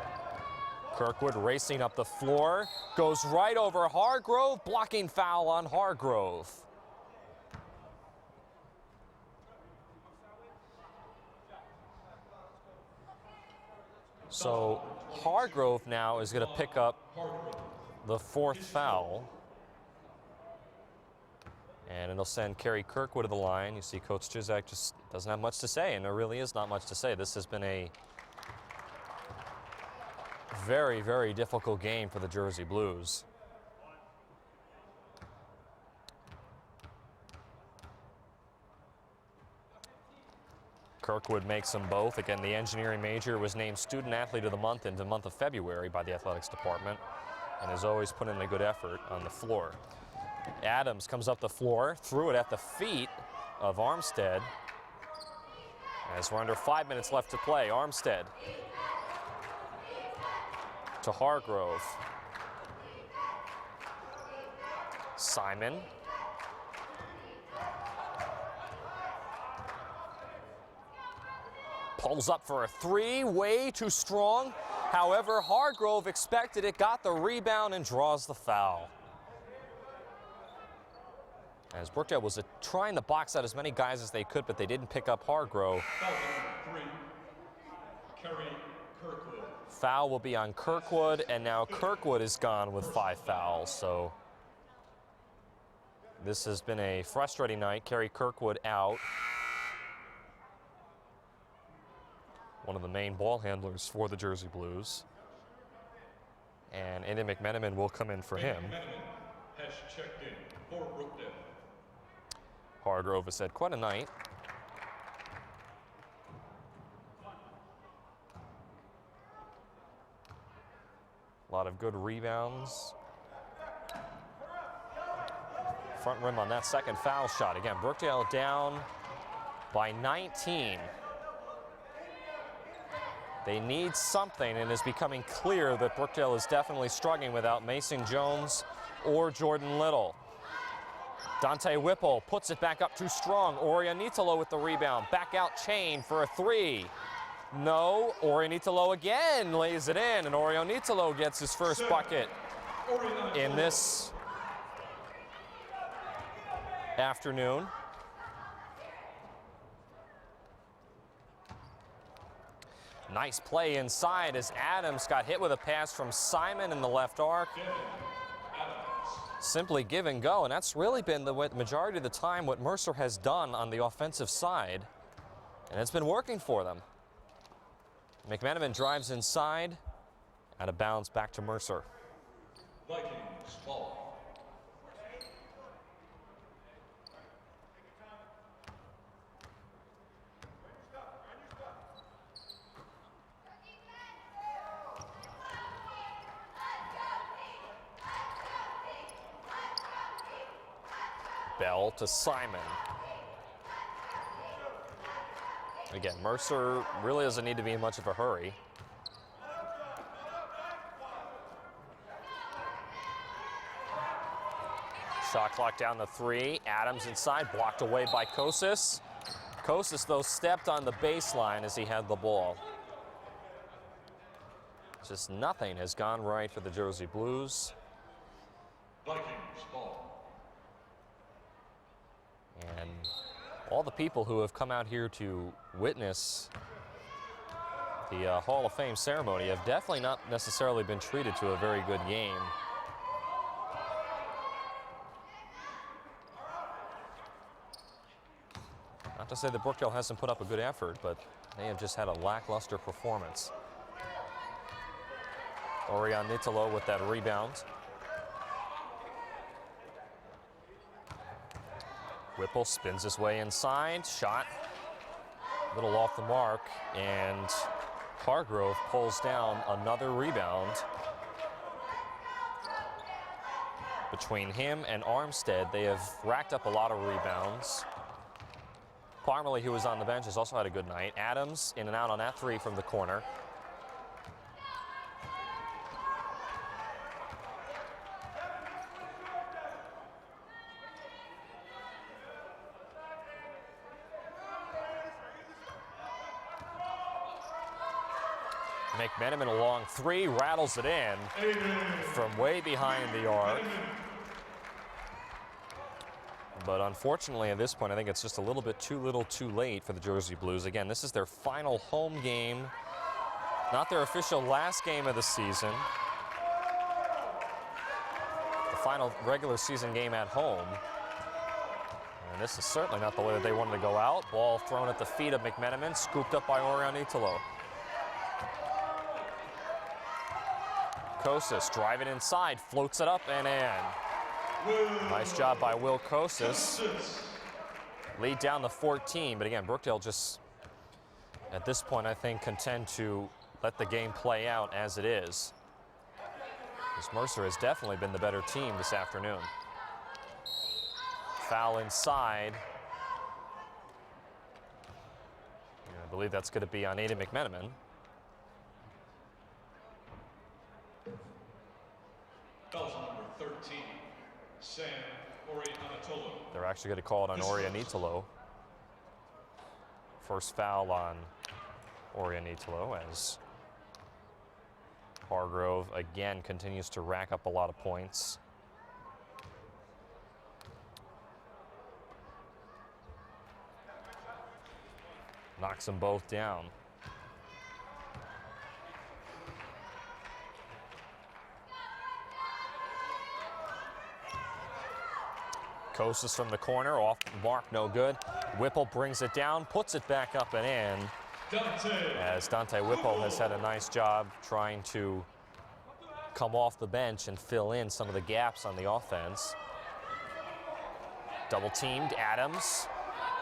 Kirkwood racing up the floor, goes right over Hargrove, blocking foul on Hargrove. So Hargrove now is going to pick up the 4th foul. And it'll send Kerry Kirkwood to the line. You see Coach Chizak just doesn't have much to say, and there really is not much to say. This has been a very, very difficult game for the Jersey Blues. Kirkwood makes them both. Again, the engineering major was named Student Athlete of the Month in the month of February by the athletics department and has always put in a good effort on the floor. Adams comes up the floor, threw it at the feet of Armstead. As we're under 5 minutes left to play, Armstead to Hargrove. Simon. Pulls up for a three, way too strong. However, Hargrove expected it, got the rebound, and draws the foul. As Brookdale was trying to box out as many guys as they could, but they didn't pick up Hargrove. Foul number 3, Kerry Foul will be on Kirkwood, and now Kirkwood is gone with 5 fouls. So this has been a frustrating night. Kerry Kirkwood out. One of the main ball handlers for the Jersey Blues. And Andy McMenamin will come in for him. McMenamin has checked in for Brookdale. Hargrove has had quite a night. A lot of good rebounds. Front rim on that second foul shot. Again, Brookdale down by 19. They need something, and it's becoming clear that Brookdale is definitely struggling without Mason Jones or Jordan Little. Dante Whipple puts it back up too strong. Orianitolo with the rebound. Back out Chain for a 3. No, Orianitolo again lays it in, and Orianitolo gets his first bucket in this afternoon. Nice play inside as Adams got hit with a pass from Simon in the left arc. Simply give and go, and that's really been the majority of the time what Mercer has done on the offensive side, and it's been working for them. McMenamin drives inside, out of bounds back to Mercer. Vikings ball. Bell to Simon. Again, Mercer really doesn't need to be in much of a hurry. Shot clock down to 3. Adams inside, blocked away by Kosis. Kosis, though, stepped on the baseline as he had the ball. Just nothing has gone right for the Jersey Blues. Vikings ball. And all the people who have come out here to witness the Hall of Fame ceremony have definitely not necessarily been treated to a very good game. Not to say that Brookdale hasn't put up a good effort, but they have just had a lackluster performance. Orianitolo with that rebound. Whipple spins his way inside, shot a little off the mark, and Hargrove pulls down another rebound. Between him and Armstead, they have racked up a lot of rebounds. Parmalee, who was on the bench, has also had a good night. Adams in and out on that 3 from the corner. McMenamin a long 3, rattles it in from way behind the arc. But unfortunately at this point, I think it's just a little bit too little too late for the Jersey Blues. Again, this is their final home game, not their official last game of the season. The final regular season game at home. And this is certainly not the way that they wanted to go out. Ball thrown at the feet of McMenamin, scooped up by Orianitolo. Kosis driving inside, floats it up and in. Nice job by Will Kosis. Lead down to 14, but again, Brookdale just, at this point, I think, content to let the game play out as it is. Because Mercer has definitely been the better team this afternoon. Foul inside. And I believe that's going to be on Aiden McMenamin. Foul number 13, Sam Orianitolo. They're actually going to call it on Orianitolo. First foul on Orianitolo as Hargrove again continues to rack up a lot of points. Knocks them both down. Coasts from the corner, off the mark, no good. Whipple brings it down, puts it back up and in. As Dante Whipple has had a nice job trying to come off the bench and fill in some of the gaps on the offense. Double teamed, Adams.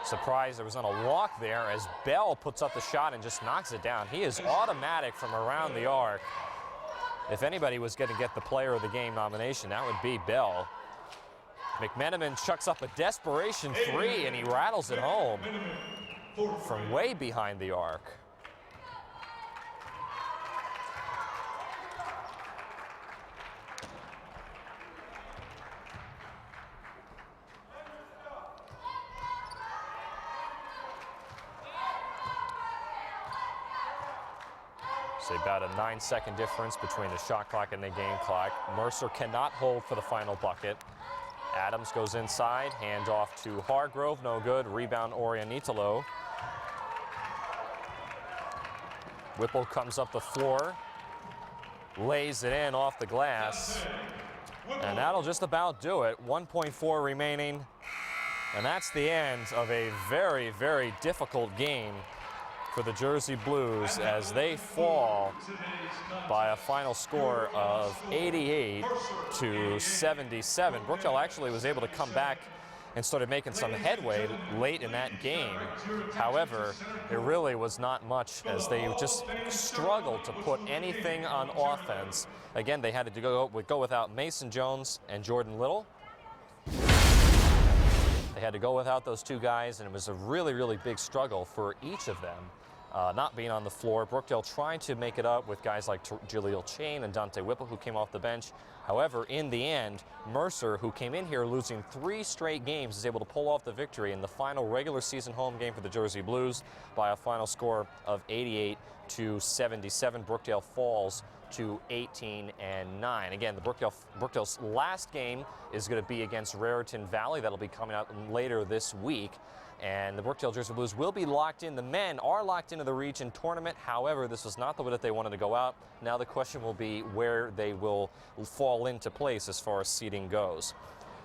Surprised there was on a walk there as Bell puts up the shot and just knocks it down. He is automatic from around the arc. If anybody was going to get the player of the game nomination, that would be Bell. McMenamin chucks up a desperation three and he rattles it home from way behind the arc. So about a 9-second difference between the shot clock and the game clock. Mercer cannot hold for the final bucket. Adams goes inside, hand off to Hargrove, no good. Rebound Orianitalo. Whipple comes up the floor, lays it in off the glass, and that'll just about do it. 1.4 remaining, and that's the end of a very, very difficult game for the Jersey Blues as they fall by a final score of 88 to 77. Brookdale actually was able to come back and started making some headway late in that game. However, it really was not much as they just struggled to put anything on offense. Again, they had to go without Mason Jones and Jordan Little. They had to go without those two guys, and it was a really, really big struggle for each of them. Not being on the floor. Brookdale trying to make it up with guys like Jaleel Chain and Dante Whipple, who came off the bench. However, in the end, Mercer, who came in here losing 3 straight games, is able to pull off the victory in the final regular season home game for the Jersey Blues by a final score of 88 to 77. Brookdale falls to 18-9. Again, Brookdale's last game is going to be against Raritan Valley. That'll be coming out later this week. And the Brookdale Jersey Blues will be locked in. The men are locked into the region tournament. However, this was not the way that they wanted to go out. Now the question will be where they will fall into place as far as seeding goes.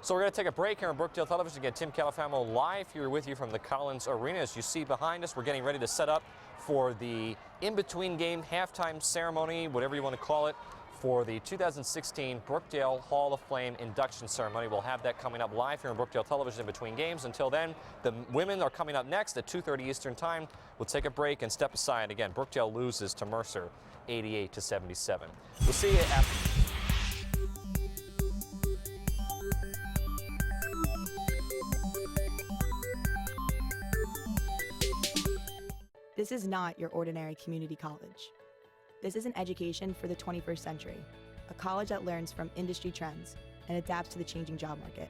So we're going to take a break here on Brookdale Television. Again, Tim Califamo live here with you from the Collins Arena. As you see behind us, we're getting ready to set up for the in-between game halftime ceremony, whatever you want to call it, for the 2016 Brookdale Hall of Fame induction ceremony. We'll have that coming up live here on Brookdale Television in between games. Until then, the women are coming up next at 2:30 Eastern Time. We'll take a break and step aside. Again, Brookdale loses to Mercer 88 to 77. We'll see you after. This is not your ordinary community college. This is an education for the 21st century, a college that learns from industry trends and adapts to the changing job market.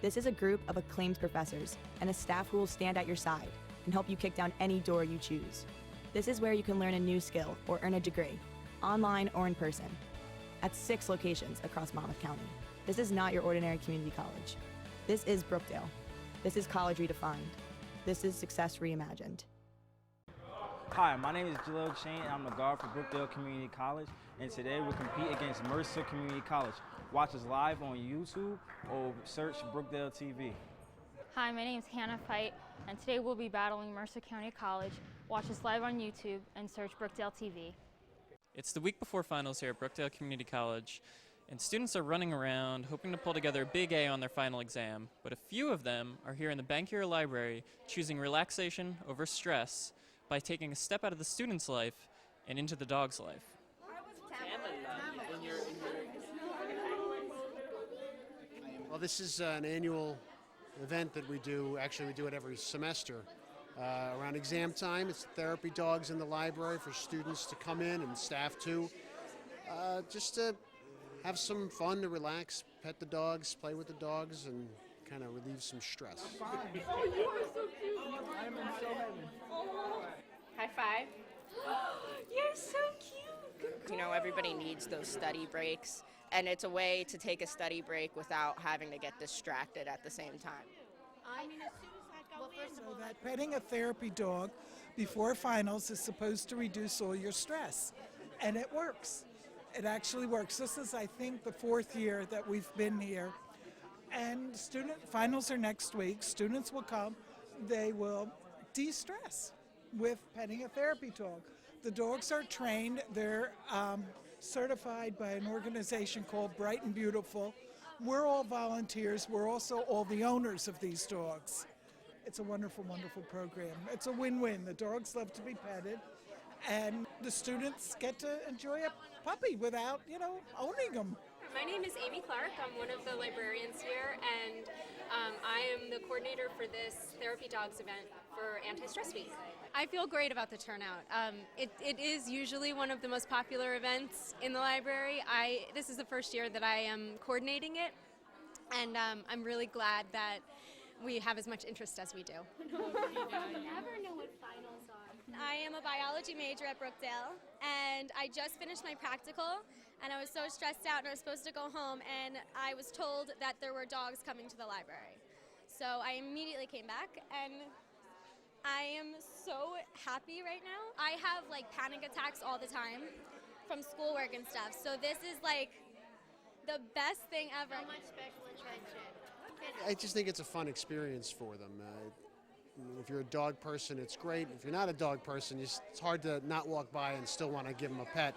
This is a group of acclaimed professors and a staff who will stand at your side and help you kick down any door you choose. This is where you can learn a new skill or earn a degree, online or in person, at 6 locations across Monmouth County. This is not your ordinary community college. This is Brookdale. This is college redefined. This is success reimagined. Hi, my name is Jaleel Chain, and I'm the guard for Brookdale Community College, and today we'll compete against Mercer Community College. Watch us live on YouTube or search Brookdale TV. Hi, my name is Hannah Fite, and today we'll be battling Mercer County College. Watch us live on YouTube and search Brookdale TV. It's the week before finals here at Brookdale Community College, and students are running around hoping to pull together a big A on their final exam, but a few of them are here in the Bankier Library choosing relaxation over stress by taking a step out of the student's life and into the dog's life. Well, this is an annual event that we do. Actually, we do it every semester. Around exam time, it's therapy dogs in the library for students to come in and staff too. Just to have some fun, to relax, pet the dogs, play with the dogs, and kind of relieve some stress. Oh, you are so cute. I'm in so heaven. High five. You're so cute. You know, everybody needs those study breaks, and it's a way to take a study break without having to get distracted at the same time. So that petting a therapy dog before finals is supposed to reduce all your stress, and it works. It actually works. This is, I think, the 4th year that we've been here. And finals are next week. Students will come. They will de-stress with petting a therapy dog. The dogs are trained. They're certified by an organization called Bright and Beautiful. We're all volunteers. We're also all the owners of these dogs. It's a wonderful, wonderful program. It's a win-win. The dogs love to be petted, and the students get to enjoy a puppy without, owning them. My name is Amy Clark. I'm one of the librarians here, and I am the coordinator for this Therapy Dogs event for Anti-Stress Week. I feel great about the turnout. It is usually one of the most popular events in the library. This is the first year that I am coordinating it, and I'm really glad that we have as much interest as we do. You never know what finals are. I am a biology major at Brookdale, and I just finished my practical, and I was so stressed out, and I was supposed to go home, and I was told that there were dogs coming to the library. So I immediately came back, and I am so happy right now. I have panic attacks all the time from schoolwork and stuff, so this is the best thing ever. So much special attention. I just think it's a fun experience for them. If you're a dog person, it's great. If you're not a dog person, it's hard to not walk by and still want to give them a pet.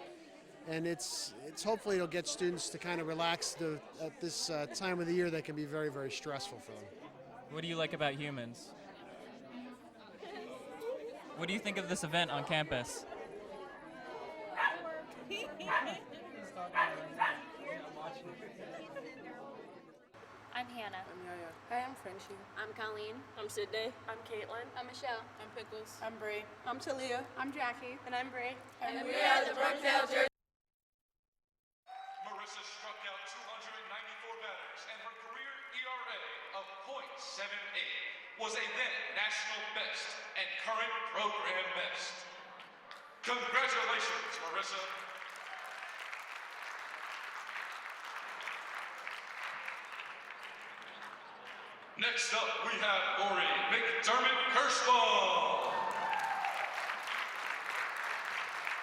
And it's hopefully it'll get students to kind of relax at this time of the year that can be very, very stressful for them. What do you like about humans? What do you think of this event on campus? I'm Hannah. I'm Yaya. Hi, I'm Frenchie. I'm Colleen. I'm Sydney. I'm Caitlin. I'm Michelle. I'm Pickles. I'm Bree. I'm Talia. I'm Jackie. And I'm Bree. And we are the Brookdale Jersey. Marissa struck out 294 batters, and her career ERA of .78 was a then national best and current program best. Congratulations, Marissa. Next up, we have Lori McDermott Kirschbaum.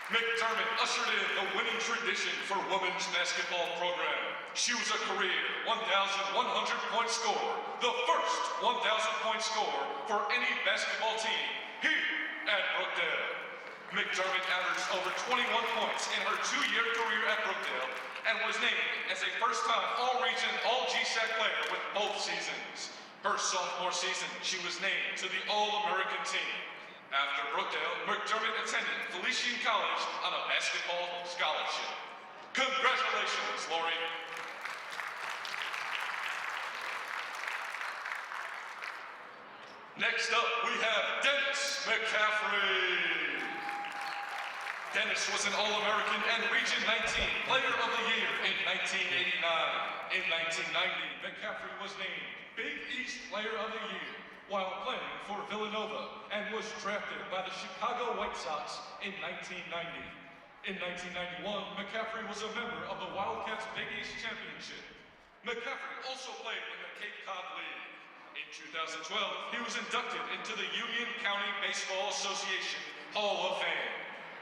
McDermott ushered in the winning tradition for women's basketball program. She was a career 1,100-point scorer, the first 1,000-point scorer for any basketball team here at Brookdale. McDermott averaged over 21 points in her 2-year career at Brookdale and was named as a first-time All-Region, All-GSAC player with both seasons. Her sophomore season, she was named to the All-American team. After Brookdale, McDermott attended Felician College on a basketball scholarship. Congratulations, Lori. Next up, we have Dennis McCaffrey. Dennis was an All-American and Region 19 Player of the Year in 1989. In 1990, McCaffrey was named Big East Player of the Year while playing for Villanova and was drafted by the Chicago White Sox in 1990. In 1991, McCaffrey was a member of the Wildcats Big East Championship. McCaffrey also played in the Cape Cod League. In 2012, he was inducted into the Union County Baseball Association Hall of Fame.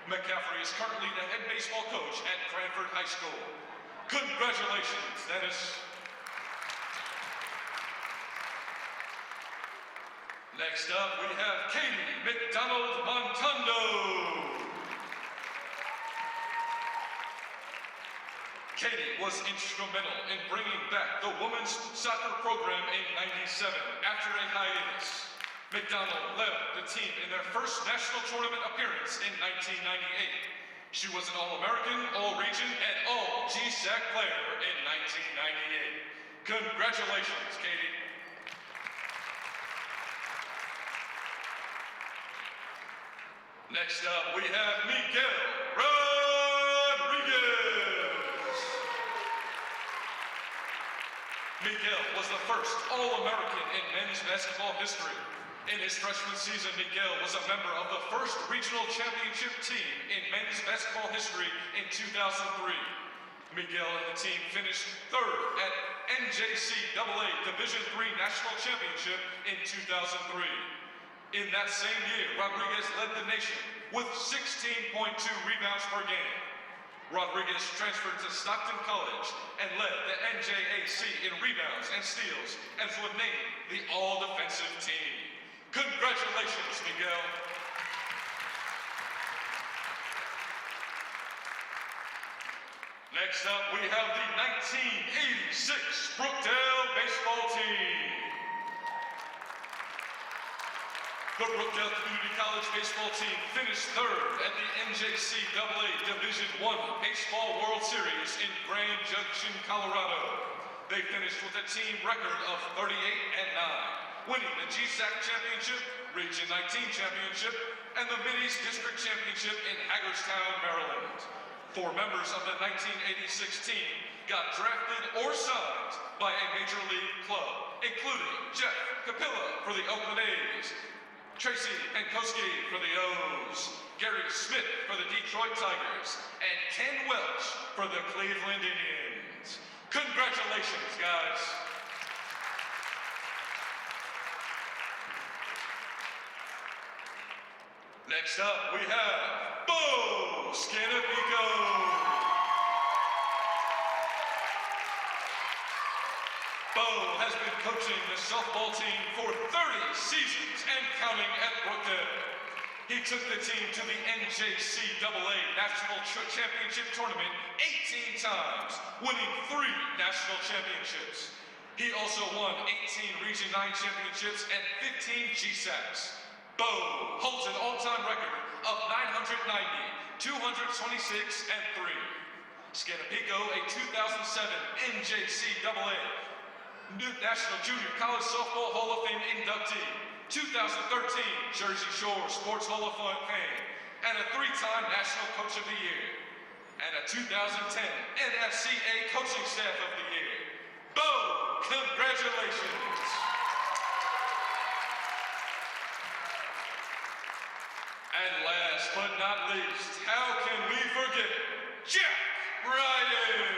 McCaffrey is currently the head baseball coach at Cranford High School. Congratulations, Dennis. Next up, we have Katie McDonald Montando. Katie was instrumental in bringing back the women's soccer program in '97 after a hiatus. McDonald led the team in their first national tournament appearance in 1998. She was an All-American, All-Region, and All-GSAC player in 1998. Congratulations, Katie. Next up, we have Miguel Rodriguez. Miguel was the first All-American in men's basketball history. In his freshman season, Miguel was a member of the first regional championship team in men's basketball history in 2003. Miguel and the team finished third at NJCAA Division III National Championship in 2003. In that same year, Rodriguez led the nation with 16.2 rebounds per game. Rodriguez transferred to Stockton College and led the NJAC in rebounds and steals and was named the All-Defensive Team. Congratulations, Miguel. Next up, we have the 1986 Brookdale baseball team. The Brookdale Community College baseball team finished third at the NJCAA Division I Baseball World Series in Grand Junction, Colorado. They finished with a team record of 38-9, winning the GSAC Championship, Region 19 Championship, and the Mid-East District Championship in Hagerstown, Maryland. 4 members of the 1986 team got drafted or signed by a major league club, including Jeff Capilla for the Oakland A's, Tracy Pankowski for the O's, Gary Smith for the Detroit Tigers, and Ken Welch for the Cleveland Indians. Congratulations, guys. Next up, we have Bo Scanapico. Bo has been coaching the softball team for 30 seasons and counting at Brookdale. He took the team to the NJCAA National Championship Tournament 18 times, winning 3 national championships. He also won 18 Region 9 championships and 15 GSACs. Bo holds an all-time record of 990, 226, and 3. Scanapico, a 2007 NJCAA National Junior College Softball Hall of Fame inductee, 2013 Jersey Shore Sports Hall of Fame, and a 3-time National Coach of the Year, and a 2010 NFCA Coaching Staff of the Year. Bo, congratulations! And last but not least, how can we forget Jack Ryan?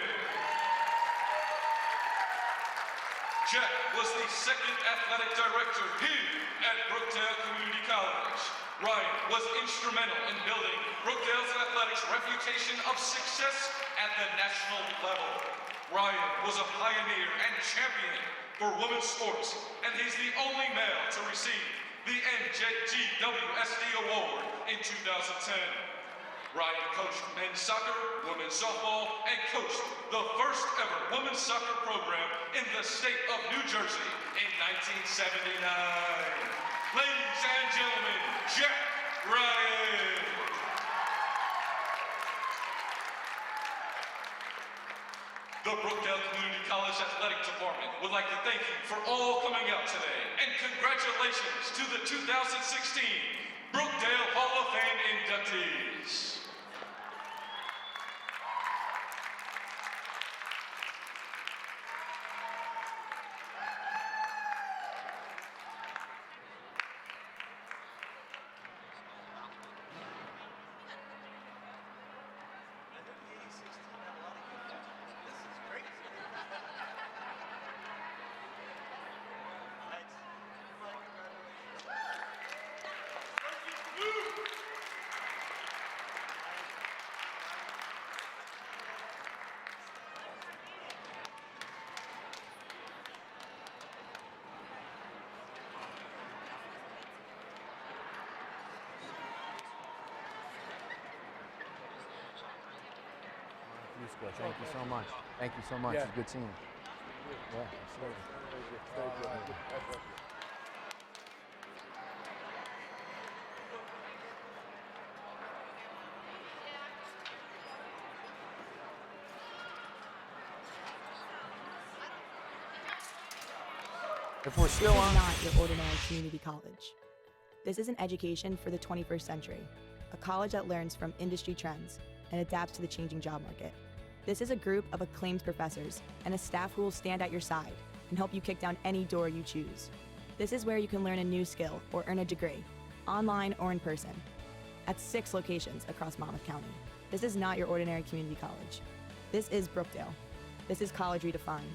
Jack was the second athletic director here at Brookdale Community College. Ryan was instrumental in building Brookdale's athletics reputation of success at the national level. Ryan was a pioneer and champion for women's sports, and he's the only male to receive the NJGWSD Award in 2010. Ryan coached men's soccer, women's softball, and coached the first ever women's soccer program in the state of New Jersey in 1979. Ladies and gentlemen, Jack Ryan. The Brookdale Community College Athletic Department would like to thank you for all coming out today, and congratulations to the 2016 Brookdale Hall of Fame inductees. Thank you so much. Thank you so much. Yeah. It's a good team. Yeah, absolutely. If we're still on, this is not your ordinary community college. This is an education for the 21st century, a college that learns from industry trends and adapts to the changing job market. This is a group of acclaimed professors and a staff who will stand at your side and help you kick down any door you choose. This is where you can learn a new skill or earn a degree, online or in person, at 6 locations across Monmouth County. This is not your ordinary community college. This is Brookdale. This is College Redefined.